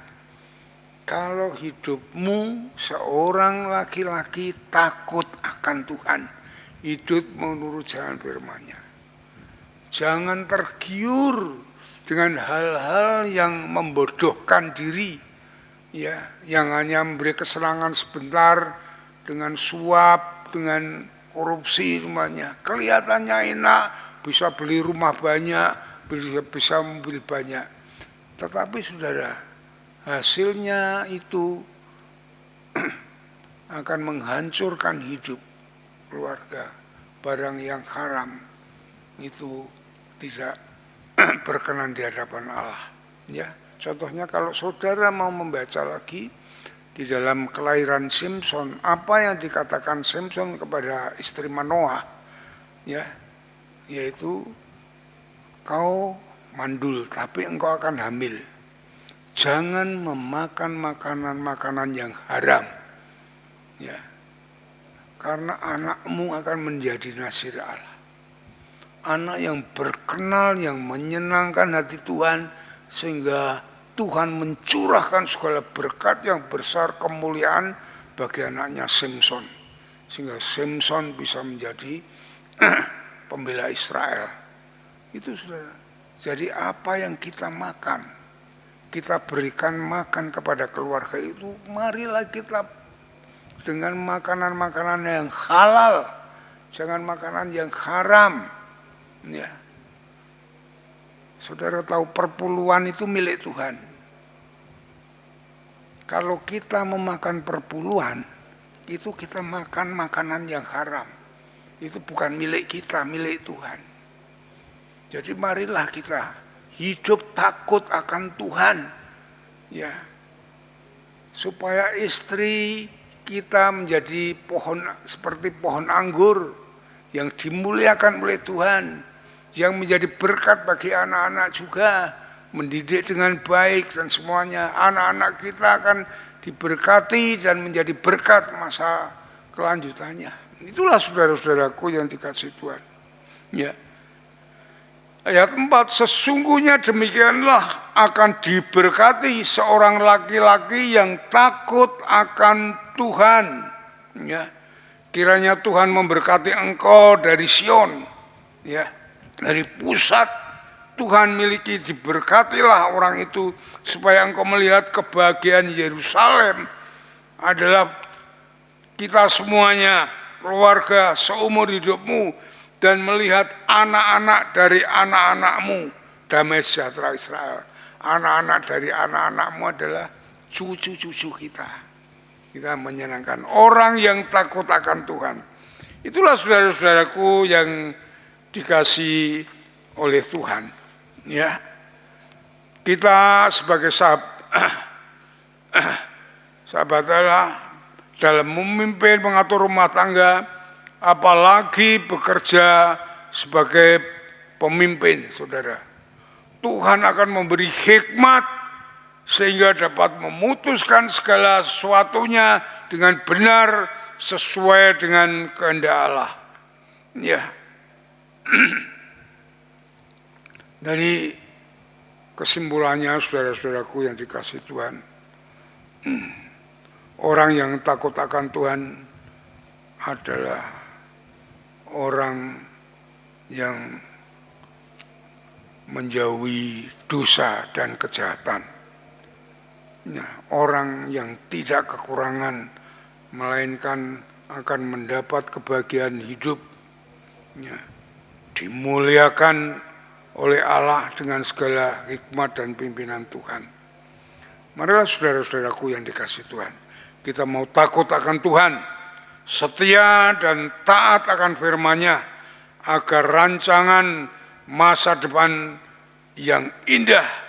Kalau hidupmu seorang laki-laki takut akan Tuhan, hidup menurut jalan firman-Nya. Jangan tergiur dengan hal-hal yang membodohkan diri, ya, yang hanya memberi kesenangan sebentar dengan suap, dengan korupsi semuanya. Kelihatannya enak, bisa beli rumah banyak, bisa mobil banyak. Tetapi saudara, hasilnya itu akan menghancurkan hidup keluarga. Barang yang haram itu tidak berkenan di hadapan Allah. Ya, contohnya kalau saudara mau membaca lagi di dalam kelahiran Simpson, apa yang dikatakan Simpson kepada istri Manoah, ya, yaitu kau mandul tapi engkau akan hamil. jangan memakan makanan-makanan yang haram. Ya. Karena anakmu akan menjadi nazir Allah. Anak yang berkenal, yang menyenangkan hati Tuhan, sehingga Tuhan mencurahkan segala berkat yang besar, kemuliaan bagi anaknya Samson. Sehingga Samson bisa menjadi pembela Israel. Itu sudah. Jadi apa yang kita makan, kita berikan makan kepada keluarga itu, marilah kita dengan makanan-makanan yang halal, jangan makanan yang haram. Ya. Saudara tahu perpuluhan itu milik Tuhan. Kalau kita memakan perpuluhan, itu kita makan makanan yang haram. Itu bukan milik kita, milik Tuhan. Jadi marilah kita hidup takut akan Tuhan. Ya. Supaya istri kita menjadi pohon seperti pohon anggur yang dimuliakan oleh Tuhan, yang menjadi berkat bagi anak-anak juga, mendidik dengan baik dan semuanya. Anak-anak kita akan diberkati dan menjadi berkat masa kelanjutannya. Itulah saudara-saudaraku yang dikasihi Tuhan. Ya. Ayat 4, sesungguhnya demikianlah akan diberkati seorang laki-laki yang takut akan Tuhan. Ya. Kiranya Tuhan memberkati engkau dari Sion. Ya. Dari pusat Tuhan miliki, diberkatilah orang itu, supaya engkau melihat kebahagiaan Yerusalem adalah kita semuanya, keluarga seumur hidupmu, dan melihat anak-anak dari anak-anakmu, damai sejahtera Israel. Anak-anak dari anak-anakmu adalah cucu-cucu kita. Kita menyenangkan orang yang takut akan Tuhan. Itulah saudara-saudaraku yang dikasih oleh Tuhan. Ya, kita sebagai sahabat Allah dalam memimpin, mengatur rumah tangga, apalagi bekerja sebagai pemimpin, saudara. Tuhan akan memberi hikmat sehingga dapat memutuskan segala sesuatunya dengan benar sesuai dengan kehendak Allah. Ya. Dari kesimpulannya, saudara-saudaraku yang dikasihi Tuhan, orang yang takut akan Tuhan adalah orang yang menjauhi dosa dan kejahatan. Ya, orang yang tidak kekurangan, melainkan akan mendapat kebahagiaan hidup. Ya, dimuliakan oleh Allah dengan segala hikmat dan pimpinan Tuhan. Marilah saudara-saudaraku yang dikasihi Tuhan, kita mau takut akan Tuhan, setia dan taat akan firman-Nya, agar rancangan masa depan yang indah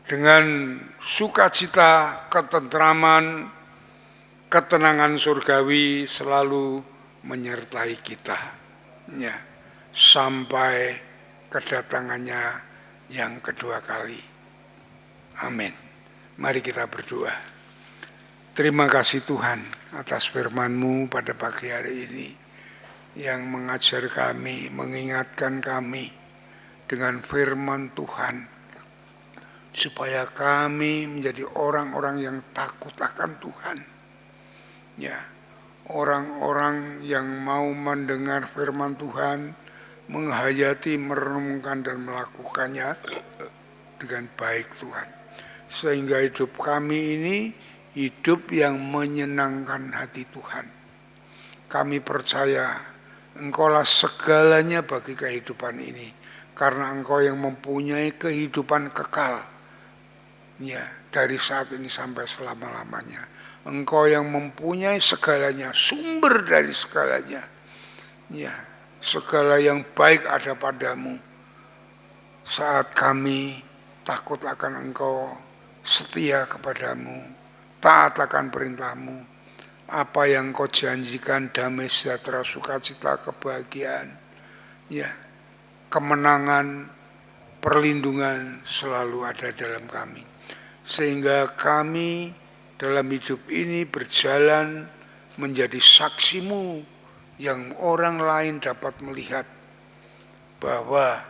dengan sukacita, ketentraman, ketenangan surgawi selalu menyertai kita. Ya. Sampai kedatangannya yang kedua kali. Amin. Mari kita berdoa. Terima kasih Tuhan atas firman-Mu pada pagi hari ini, yang mengajar kami, mengingatkan kami dengan firman Tuhan, supaya kami menjadi orang-orang yang takut akan Tuhan. Ya, orang-orang yang mau mendengar firman Tuhan, menghayati, merenungkan dan melakukannya dengan baik Tuhan. Sehingga hidup kami ini hidup yang menyenangkan hati Tuhan. Kami percaya Engkaulah segalanya bagi kehidupan ini, karena Engkau yang mempunyai kehidupan kekal. Ya, dari saat ini sampai selama-lamanya. Engkau yang mempunyai segalanya, sumber dari segalanya. Ya. Segala yang baik ada padamu. Saat kami takut akan Engkau, setia kepadamu, taat akan perintah-Mu, apa yang Engkau janjikan, damai sejahtera, sukacita, kebahagiaan, ya, kemenangan, perlindungan selalu ada dalam kami. Sehingga kami dalam hidup ini berjalan menjadi saksimu yang orang lain dapat melihat bahwa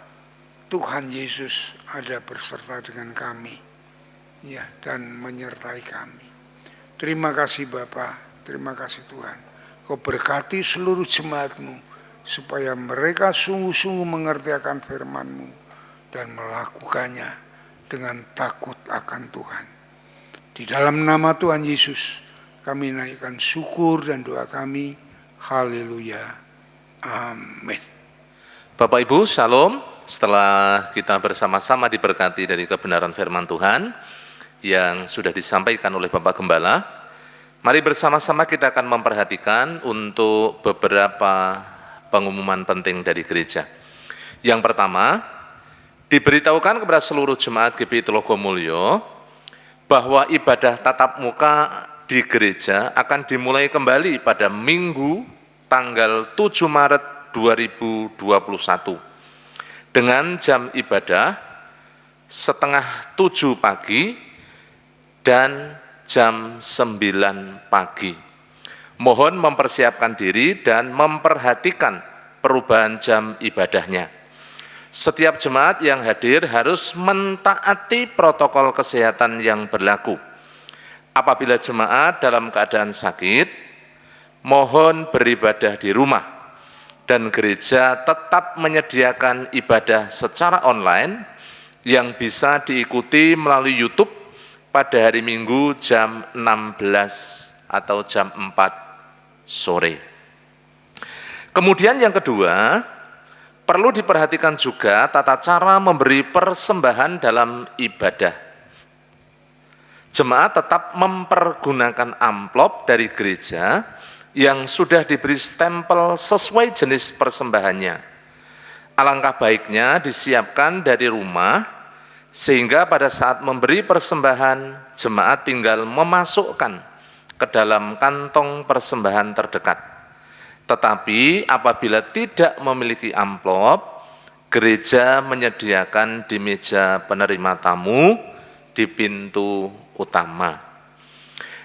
Tuhan Yesus ada berserta dengan kami, ya, dan menyertai kami. Terima kasih Bapa, terima kasih Tuhan. Kau berkati seluruh jemaat-Mu supaya mereka sungguh-sungguh mengerti akan firman-Mu dan melakukannya dengan takut akan Tuhan. Di dalam nama Tuhan Yesus kami naikkan syukur dan doa kami. Haleluya. Amin. Bapak Ibu, Shalom. Setelah kita bersama-sama diberkati dari kebenaran firman Tuhan yang sudah disampaikan oleh Bapak Gembala, mari bersama-sama kita akan memperhatikan untuk beberapa pengumuman penting dari gereja. Yang pertama, diberitahukan kepada seluruh jemaat GBI Telogomulyo bahwa ibadah tatap muka di gereja akan dimulai kembali pada Minggu tanggal 7 Maret 2021 dengan jam ibadah setengah 7 pagi dan jam 9 pagi. Mohon mempersiapkan diri dan memperhatikan perubahan jam ibadahnya. Setiap jemaat yang hadir harus mentaati protokol kesehatan yang berlaku. Apabila jemaat dalam keadaan sakit, mohon beribadah di rumah. Dan gereja tetap menyediakan ibadah secara online yang bisa diikuti melalui YouTube pada hari Minggu jam 16 atau jam 4 sore. Kemudian yang kedua, perlu diperhatikan juga tata cara memberi persembahan dalam ibadah. Jemaat tetap mempergunakan amplop dari gereja yang sudah diberi stempel sesuai jenis persembahannya. Alangkah baiknya disiapkan dari rumah, sehingga pada saat memberi persembahan, jemaat tinggal memasukkan ke dalam kantong persembahan terdekat. Tetapi apabila tidak memiliki amplop, gereja menyediakan di meja penerima tamu di pintu utama.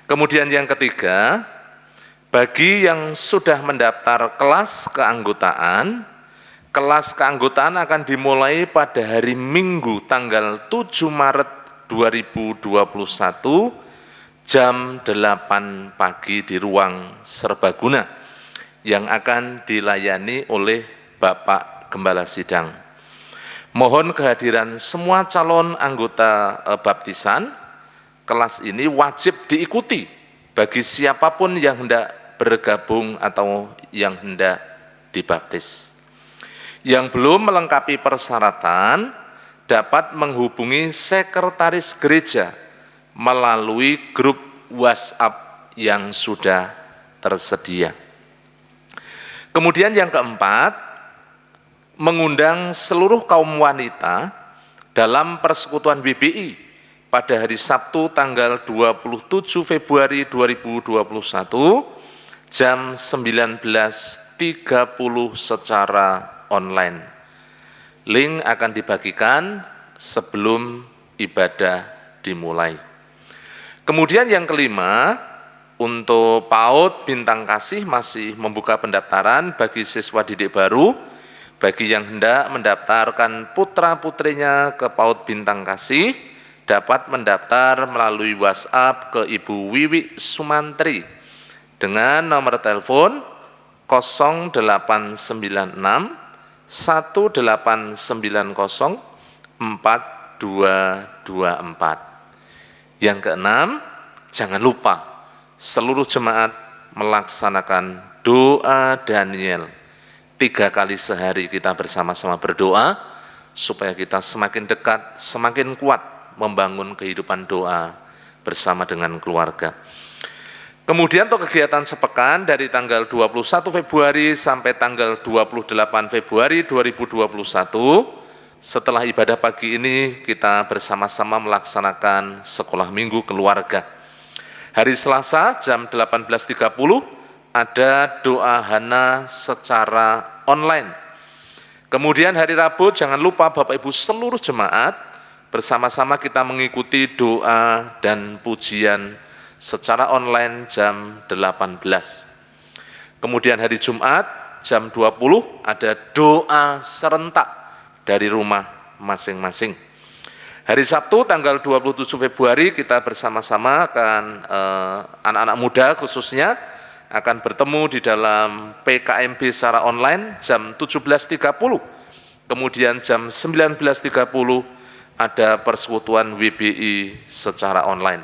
Kemudian yang ketiga, bagi yang sudah mendaftar kelas keanggotaan akan dimulai pada hari Minggu tanggal 7 Maret 2021 jam 8 pagi di ruang serbaguna yang akan dilayani oleh Bapak Gembala Sidang. Mohon kehadiran semua calon anggota baptisan. Kelas ini wajib diikuti bagi siapapun yang hendak bergabung atau yang hendak dibaptis. Yang belum melengkapi persyaratan dapat menghubungi sekretaris gereja melalui grup WhatsApp yang sudah tersedia. Kemudian yang keempat, mengundang seluruh kaum wanita dalam persekutuan WBI pada hari Sabtu tanggal 27 Februari 2021 jam 19.30 secara online. Link akan dibagikan sebelum ibadah dimulai. Kemudian yang kelima, untuk PAUD Bintang Kasih masih membuka pendaftaran bagi siswa didik baru. Bagi yang hendak mendaftarkan putra-putrinya ke PAUD Bintang Kasih, dapat mendaftar melalui WhatsApp ke Ibu Wiwi Sumantri dengan nomor telepon 0896 1890 4224. Yang keenam, jangan lupa seluruh jemaat melaksanakan doa Daniel. 3 kali sehari kita bersama-sama berdoa supaya kita semakin dekat, semakin kuat membangun kehidupan doa bersama dengan keluarga. Kemudian untuk kegiatan sepekan dari tanggal 21 Februari sampai tanggal 28 Februari 2021, setelah ibadah pagi ini kita bersama-sama melaksanakan sekolah minggu keluarga. Hari Selasa jam 18.30 ada doa Hana secara online. Kemudian hari Rabu jangan lupa Bapak Ibu seluruh jemaat bersama-sama kita mengikuti doa dan pujian secara online jam 18. Kemudian hari Jumat jam 20 ada doa serentak dari rumah masing-masing. Hari Sabtu tanggal 27 Februari kita bersama-sama akan anak-anak muda khususnya akan bertemu di dalam PKMB secara online jam 17.30. Kemudian jam 19.30 ada persekutuan WBI secara online.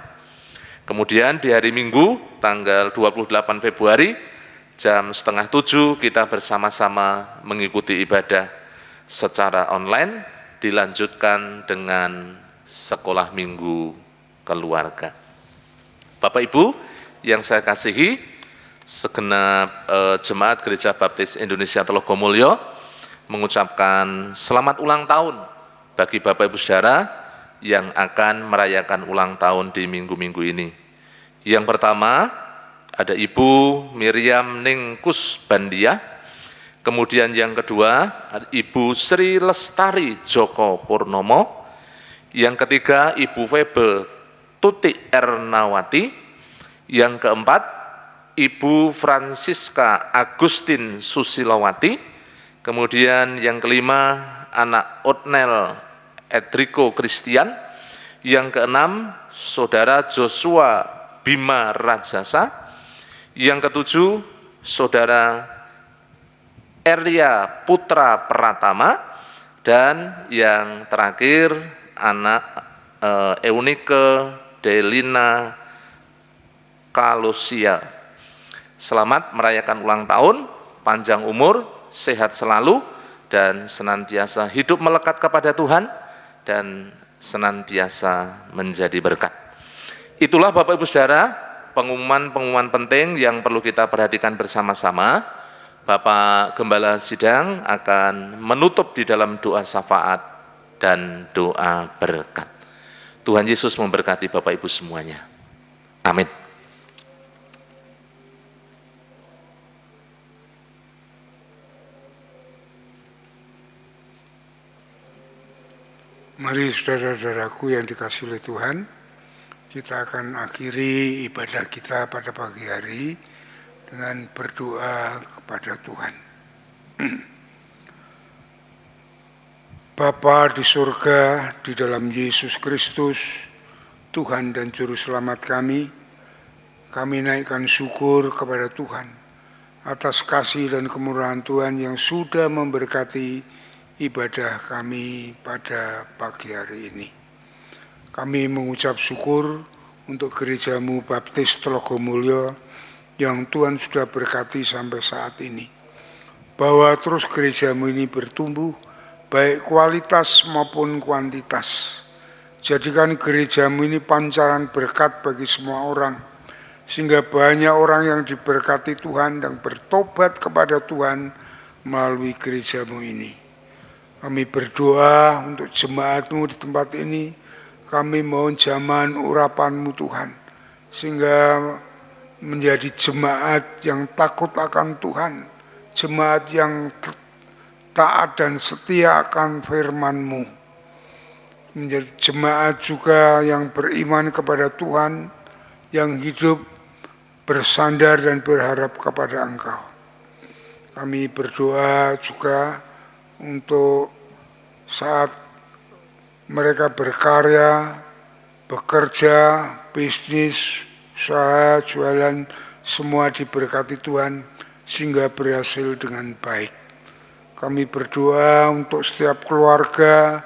Kemudian di hari Minggu tanggal 28 Februari jam 6:30 kita bersama-sama mengikuti ibadah secara online, dilanjutkan dengan sekolah minggu keluarga. Bapak Ibu yang saya kasihi, segenap jemaat Gereja Baptis Indonesia Telogomulyo mengucapkan selamat ulang tahun bagi Bapak Ibu Saudara yang akan merayakan ulang tahun di minggu-minggu ini. Yang pertama ada Ibu Miriam Ningkus Bandia, kemudian yang kedua ada Ibu Sri Lestari Joko Purnomo, yang ketiga Ibu Febe Tuti Ernawati, yang keempat Ibu Francisca Agustin Susilowati, kemudian yang kelima anak Otnel Edrico Christian, yang keenam Saudara Joshua Bima Rajasa, yang ketujuh Saudara Erlia Putra Pratama, dan yang terakhir anak Eunike Delina Kalosia. Selamat merayakan ulang tahun, panjang umur, sehat selalu, dan senantiasa hidup melekat kepada Tuhan, dan senantiasa menjadi berkat. Itulah Bapak Ibu Saudara, pengumuman penting yang perlu kita perhatikan bersama-sama. Bapak Gembala Sidang akan menutup di dalam doa syafaat dan doa berkat. Tuhan Yesus memberkati Bapak Ibu semuanya. Amin. Mari saudara-saudaraku yang dikasihi oleh Tuhan, kita akan akhiri ibadah kita pada pagi hari dengan berdoa kepada Tuhan. Bapa di surga, di dalam Yesus Kristus, Tuhan dan Juru Selamat kami naikkan syukur kepada Tuhan atas kasih dan kemurahan Tuhan yang sudah memberkati ibadah kami pada pagi hari ini. Kami mengucap syukur untuk gerejamu Baptis Telogomulyo yang Tuhan sudah berkati sampai saat ini. Bahwa terus gerejamu ini bertumbuh, baik kualitas maupun kuantitas. Jadikan gerejamu ini pancaran berkat bagi semua orang, sehingga banyak orang yang diberkati Tuhan dan bertobat kepada Tuhan melalui gerejamu ini. Kami berdoa untuk jemaatmu di tempat ini. Kami mohon zaman urapanmu Tuhan, sehingga menjadi jemaat yang takut akan Tuhan, jemaat yang taat dan setia akan firman-Mu, menjadi jemaat juga yang beriman kepada Tuhan, yang hidup bersandar dan berharap kepada Engkau. Kami berdoa juga untuk saat mereka berkarya, bekerja, bisnis, usaha, jualan, semua diberkati Tuhan sehingga berhasil dengan baik. Kami berdoa untuk setiap keluarga,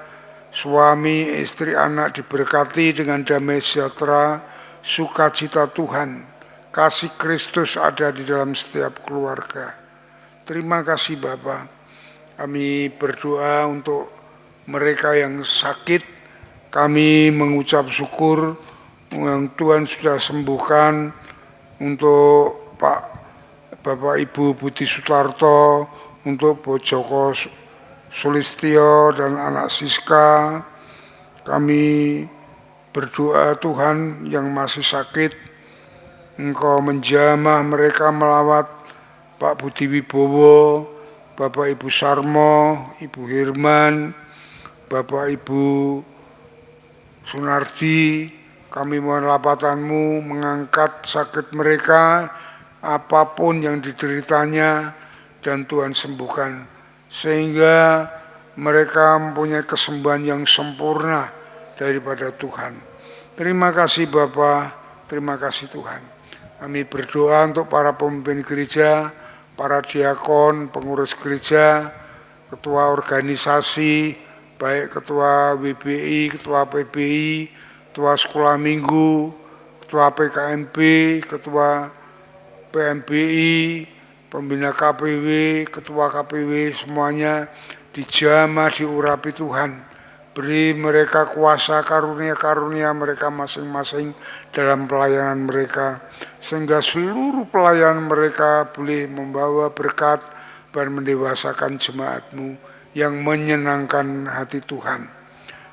suami, istri, anak diberkati dengan damai sejahtera, sukacita Tuhan, kasih Kristus ada di dalam setiap keluarga. Terima kasih Bapa. Kami berdoa untuk mereka yang sakit. Kami mengucap syukur yang Tuhan sudah sembuhkan untuk Bapak Ibu Budi Sutarto, untuk Bojoko Sulistyo dan anak Siska. Kami berdoa Tuhan yang masih sakit, Engkau menjamah mereka melawat Pak Budi Wibowo, Bapak Ibu Sarmo, Ibu Hirman, Bapak Ibu Sunardi, kami mohon lapatan-Mu mengangkat sakit mereka, apapun yang dideritanya, dan Tuhan sembuhkan, sehingga mereka mempunyai kesembuhan yang sempurna daripada Tuhan. Terima kasih Bapa, terima kasih Tuhan. Kami berdoa untuk para pemimpin gereja, para diakon, pengurus gereja, ketua organisasi, baik ketua WBI, ketua PBI, ketua sekolah minggu, ketua PKMP, ketua PMBI, pembina KPW, ketua KPW, semuanya dijamah, diurapi Tuhan. Beri mereka kuasa karunia-karunia mereka masing-masing dalam pelayanan mereka, sehingga seluruh pelayanan mereka boleh membawa berkat dan mendewasakan jemaat-Mu yang menyenangkan hati Tuhan.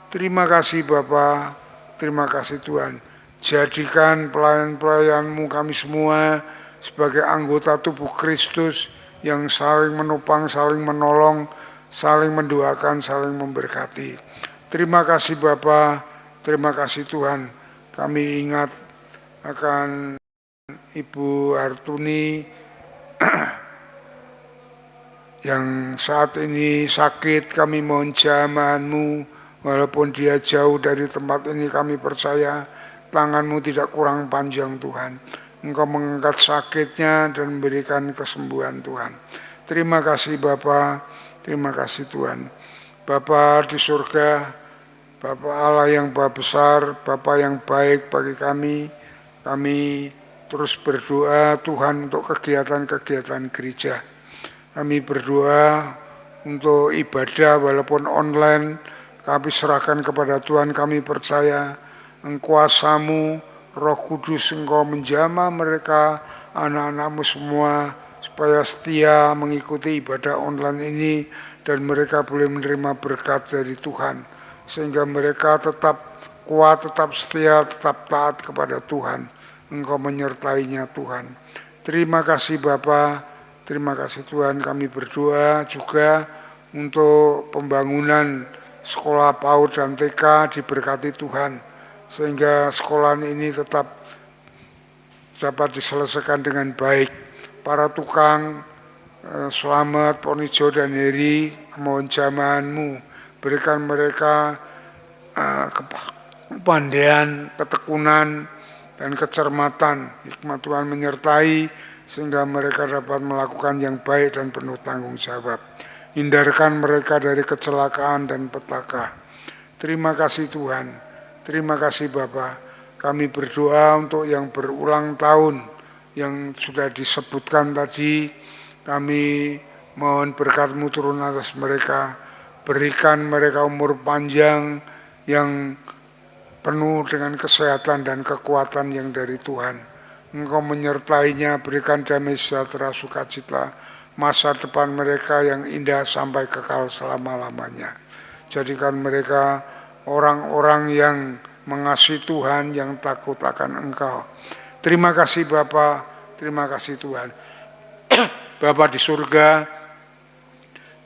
Terima kasih Bapa, terima kasih Tuhan. Jadikan pelayan-pelayan-Mu kami semua sebagai anggota tubuh Kristus yang saling menopang, saling menolong, saling mendoakan, saling memberkati. Terima kasih Bapa, terima kasih Tuhan. Kami ingat akan Ibu Artuni yang saat ini sakit. Kami mohon jamahan-Mu, walaupun dia jauh dari tempat ini, kami percaya tangan-Mu tidak kurang panjang Tuhan. Engkau mengangkat sakitnya dan memberikan kesembuhan Tuhan. Terima kasih Bapa, terima kasih Tuhan. Bapa di surga, Bapa Allah yang Bapa besar, Bapa yang baik bagi kami terus berdoa Tuhan untuk kegiatan-kegiatan gereja. Kami berdoa untuk ibadah walaupun online, kami serahkan kepada Tuhan. Kami percaya Kuasa-Mu, Roh Kudus, Engkau menjamah mereka, anak-anak-Mu semua, supaya setia mengikuti ibadah online ini dan mereka boleh menerima berkat dari Tuhan, sehingga mereka tetap kuat, tetap setia, tetap taat kepada Tuhan. Engkau menyertainya Tuhan. Terima kasih Bapa, terima kasih Tuhan. Kami berdoa juga untuk pembangunan sekolah PAUD dan TK diberkati Tuhan, sehingga sekolah ini tetap dapat diselesaikan dengan baik. Para tukang Selamat, Ponijo dan Heri, mohon jamahan-Mu, berikan mereka kepandaian, ketekunan, dan kecermatan. Hikmat Tuhan menyertai sehingga mereka dapat melakukan yang baik dan penuh tanggung jawab. Hindarkan mereka dari kecelakaan dan petaka. Terima kasih Tuhan, terima kasih Bapa. Kami berdoa untuk yang berulang tahun yang sudah disebutkan tadi. Kami mohon berkat-Mu turun atas mereka. Berikan mereka umur panjang yang penuh dengan kesehatan dan kekuatan yang dari Tuhan. Engkau menyertainya, berikan damai sejahtera, sukacita, masa depan mereka yang indah sampai kekal selama-lamanya. Jadikan mereka orang-orang yang mengasihi Tuhan, yang takut akan Engkau. Terima kasih Bapa, terima kasih Tuhan. Bapa di surga,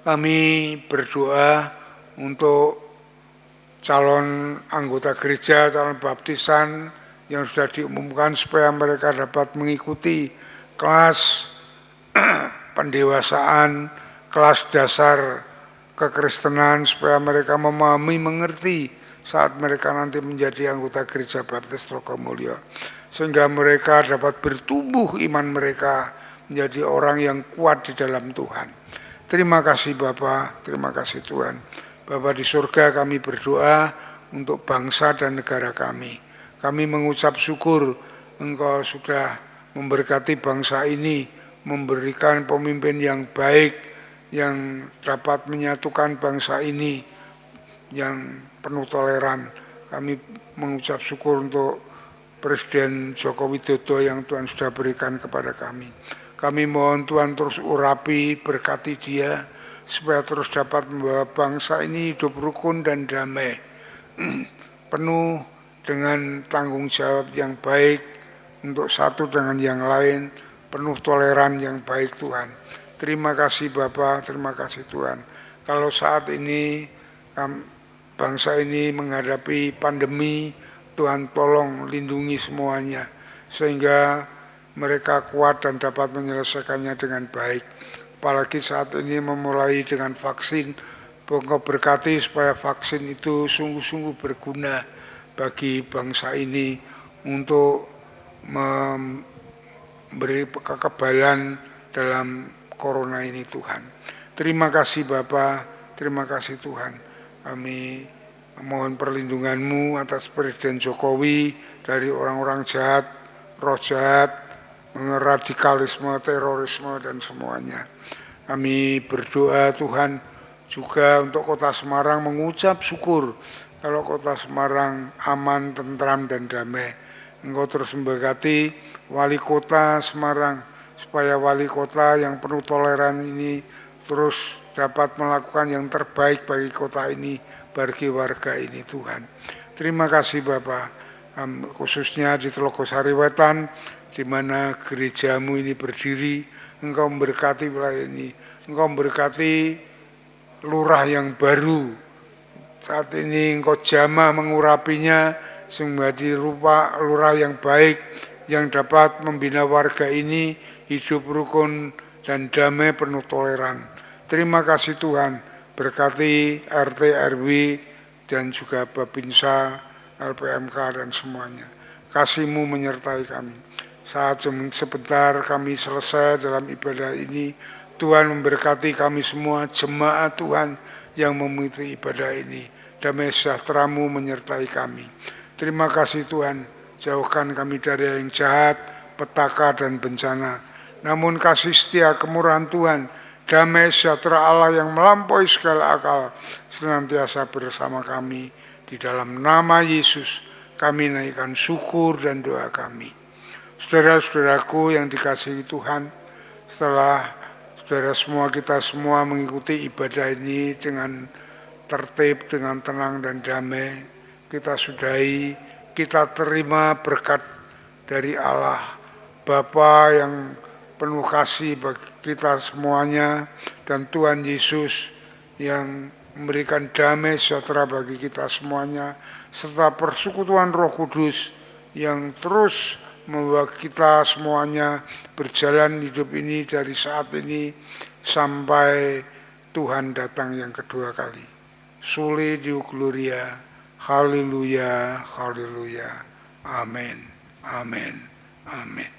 kami berdoa untuk calon anggota gereja, calon baptisan yang sudah diumumkan supaya mereka dapat mengikuti kelas pendewasaan, kelas dasar kekristenan, supaya mereka memahami, mengerti saat mereka nanti menjadi anggota gereja Baptis Trogomulyo, sehingga mereka dapat bertumbuh iman mereka menjadi orang yang kuat di dalam Tuhan. Terima kasih Bapa, terima kasih Tuhan. Bapa di surga, kami berdoa untuk bangsa dan negara kami. Kami mengucap syukur Engkau sudah memberkati bangsa ini, memberikan pemimpin yang baik, yang dapat menyatukan bangsa ini, yang penuh toleran. Kami mengucap syukur untuk Presiden Joko Widodo yang Tuhan sudah berikan kepada kami. Kami mohon Tuhan terus urapi, berkati dia, supaya terus dapat membawa bangsa ini hidup rukun dan damai, penuh dengan tanggung jawab yang baik untuk satu dengan yang lain, penuh toleran yang baik Tuhan. Terima kasih Bapa, terima kasih Tuhan. Kalau saat ini bangsa ini menghadapi pandemi, Tuhan tolong lindungi semuanya, sehingga mereka kuat dan dapat menyelesaikannya dengan baik. Apalagi saat ini memulai dengan vaksin, Engkau berkati supaya vaksin itu sungguh-sungguh berguna bagi bangsa ini untuk memberi kekebalan dalam corona ini Tuhan. Terima kasih Bapa, terima kasih Tuhan. Kami mohon perlindungan-Mu atas Presiden Jokowi dari orang-orang jahat, roh jahat, radikalisme, terorisme dan semuanya. Kami berdoa Tuhan juga untuk Kota Semarang, mengucap syukur kalau Kota Semarang aman, tentram dan damai. Engkau terus memberkati Wali Kota Semarang, supaya Wali Kota yang penuh toleran ini terus dapat melakukan yang terbaik bagi kota ini, bagi warga ini Tuhan. Terima kasih Bapak, khususnya di Telogosari Wetan, di mana gerejamu ini berdiri. Engkau memberkati wilayah ini, Engkau memberkati lurah yang baru. Saat ini Engkau jamah mengurapinya sehingga rupa lurah yang baik, yang dapat membina warga ini hidup rukun dan damai penuh toleran. Terima kasih Tuhan, berkati RT, RW, dan juga Babinsa, LPMK dan semuanya. Kasih-Mu menyertai kami. Saat sebentar kami selesai dalam ibadah ini, Tuhan memberkati kami semua, jemaat Tuhan yang mengikuti ibadah ini. Damai sejahtera-Mu menyertai kami. Terima kasih Tuhan, jauhkan kami dari yang jahat, petaka dan bencana. Namun kasih setia kemurahan Tuhan, damai sejahtera Allah yang melampaui segala akal, senantiasa bersama kami. Di dalam nama Yesus, kami naikkan syukur dan doa kami. Saudara-saudaraku yang dikasihi Tuhan, setelah saudara semua, kita semua mengikuti ibadah ini dengan tertib, dengan tenang dan damai, kita sudahi, kita terima berkat dari Allah Bapa yang penuh kasih bagi kita semuanya, dan Tuhan Yesus yang memberikan damai sejahtera bagi kita semuanya, serta persekutuan Roh Kudus yang terus membawa kita semuanya berjalan hidup ini dari saat ini sampai Tuhan datang yang kedua kali. Soli Deo Gloria, haleluya, haleluya, amin, amin, amin.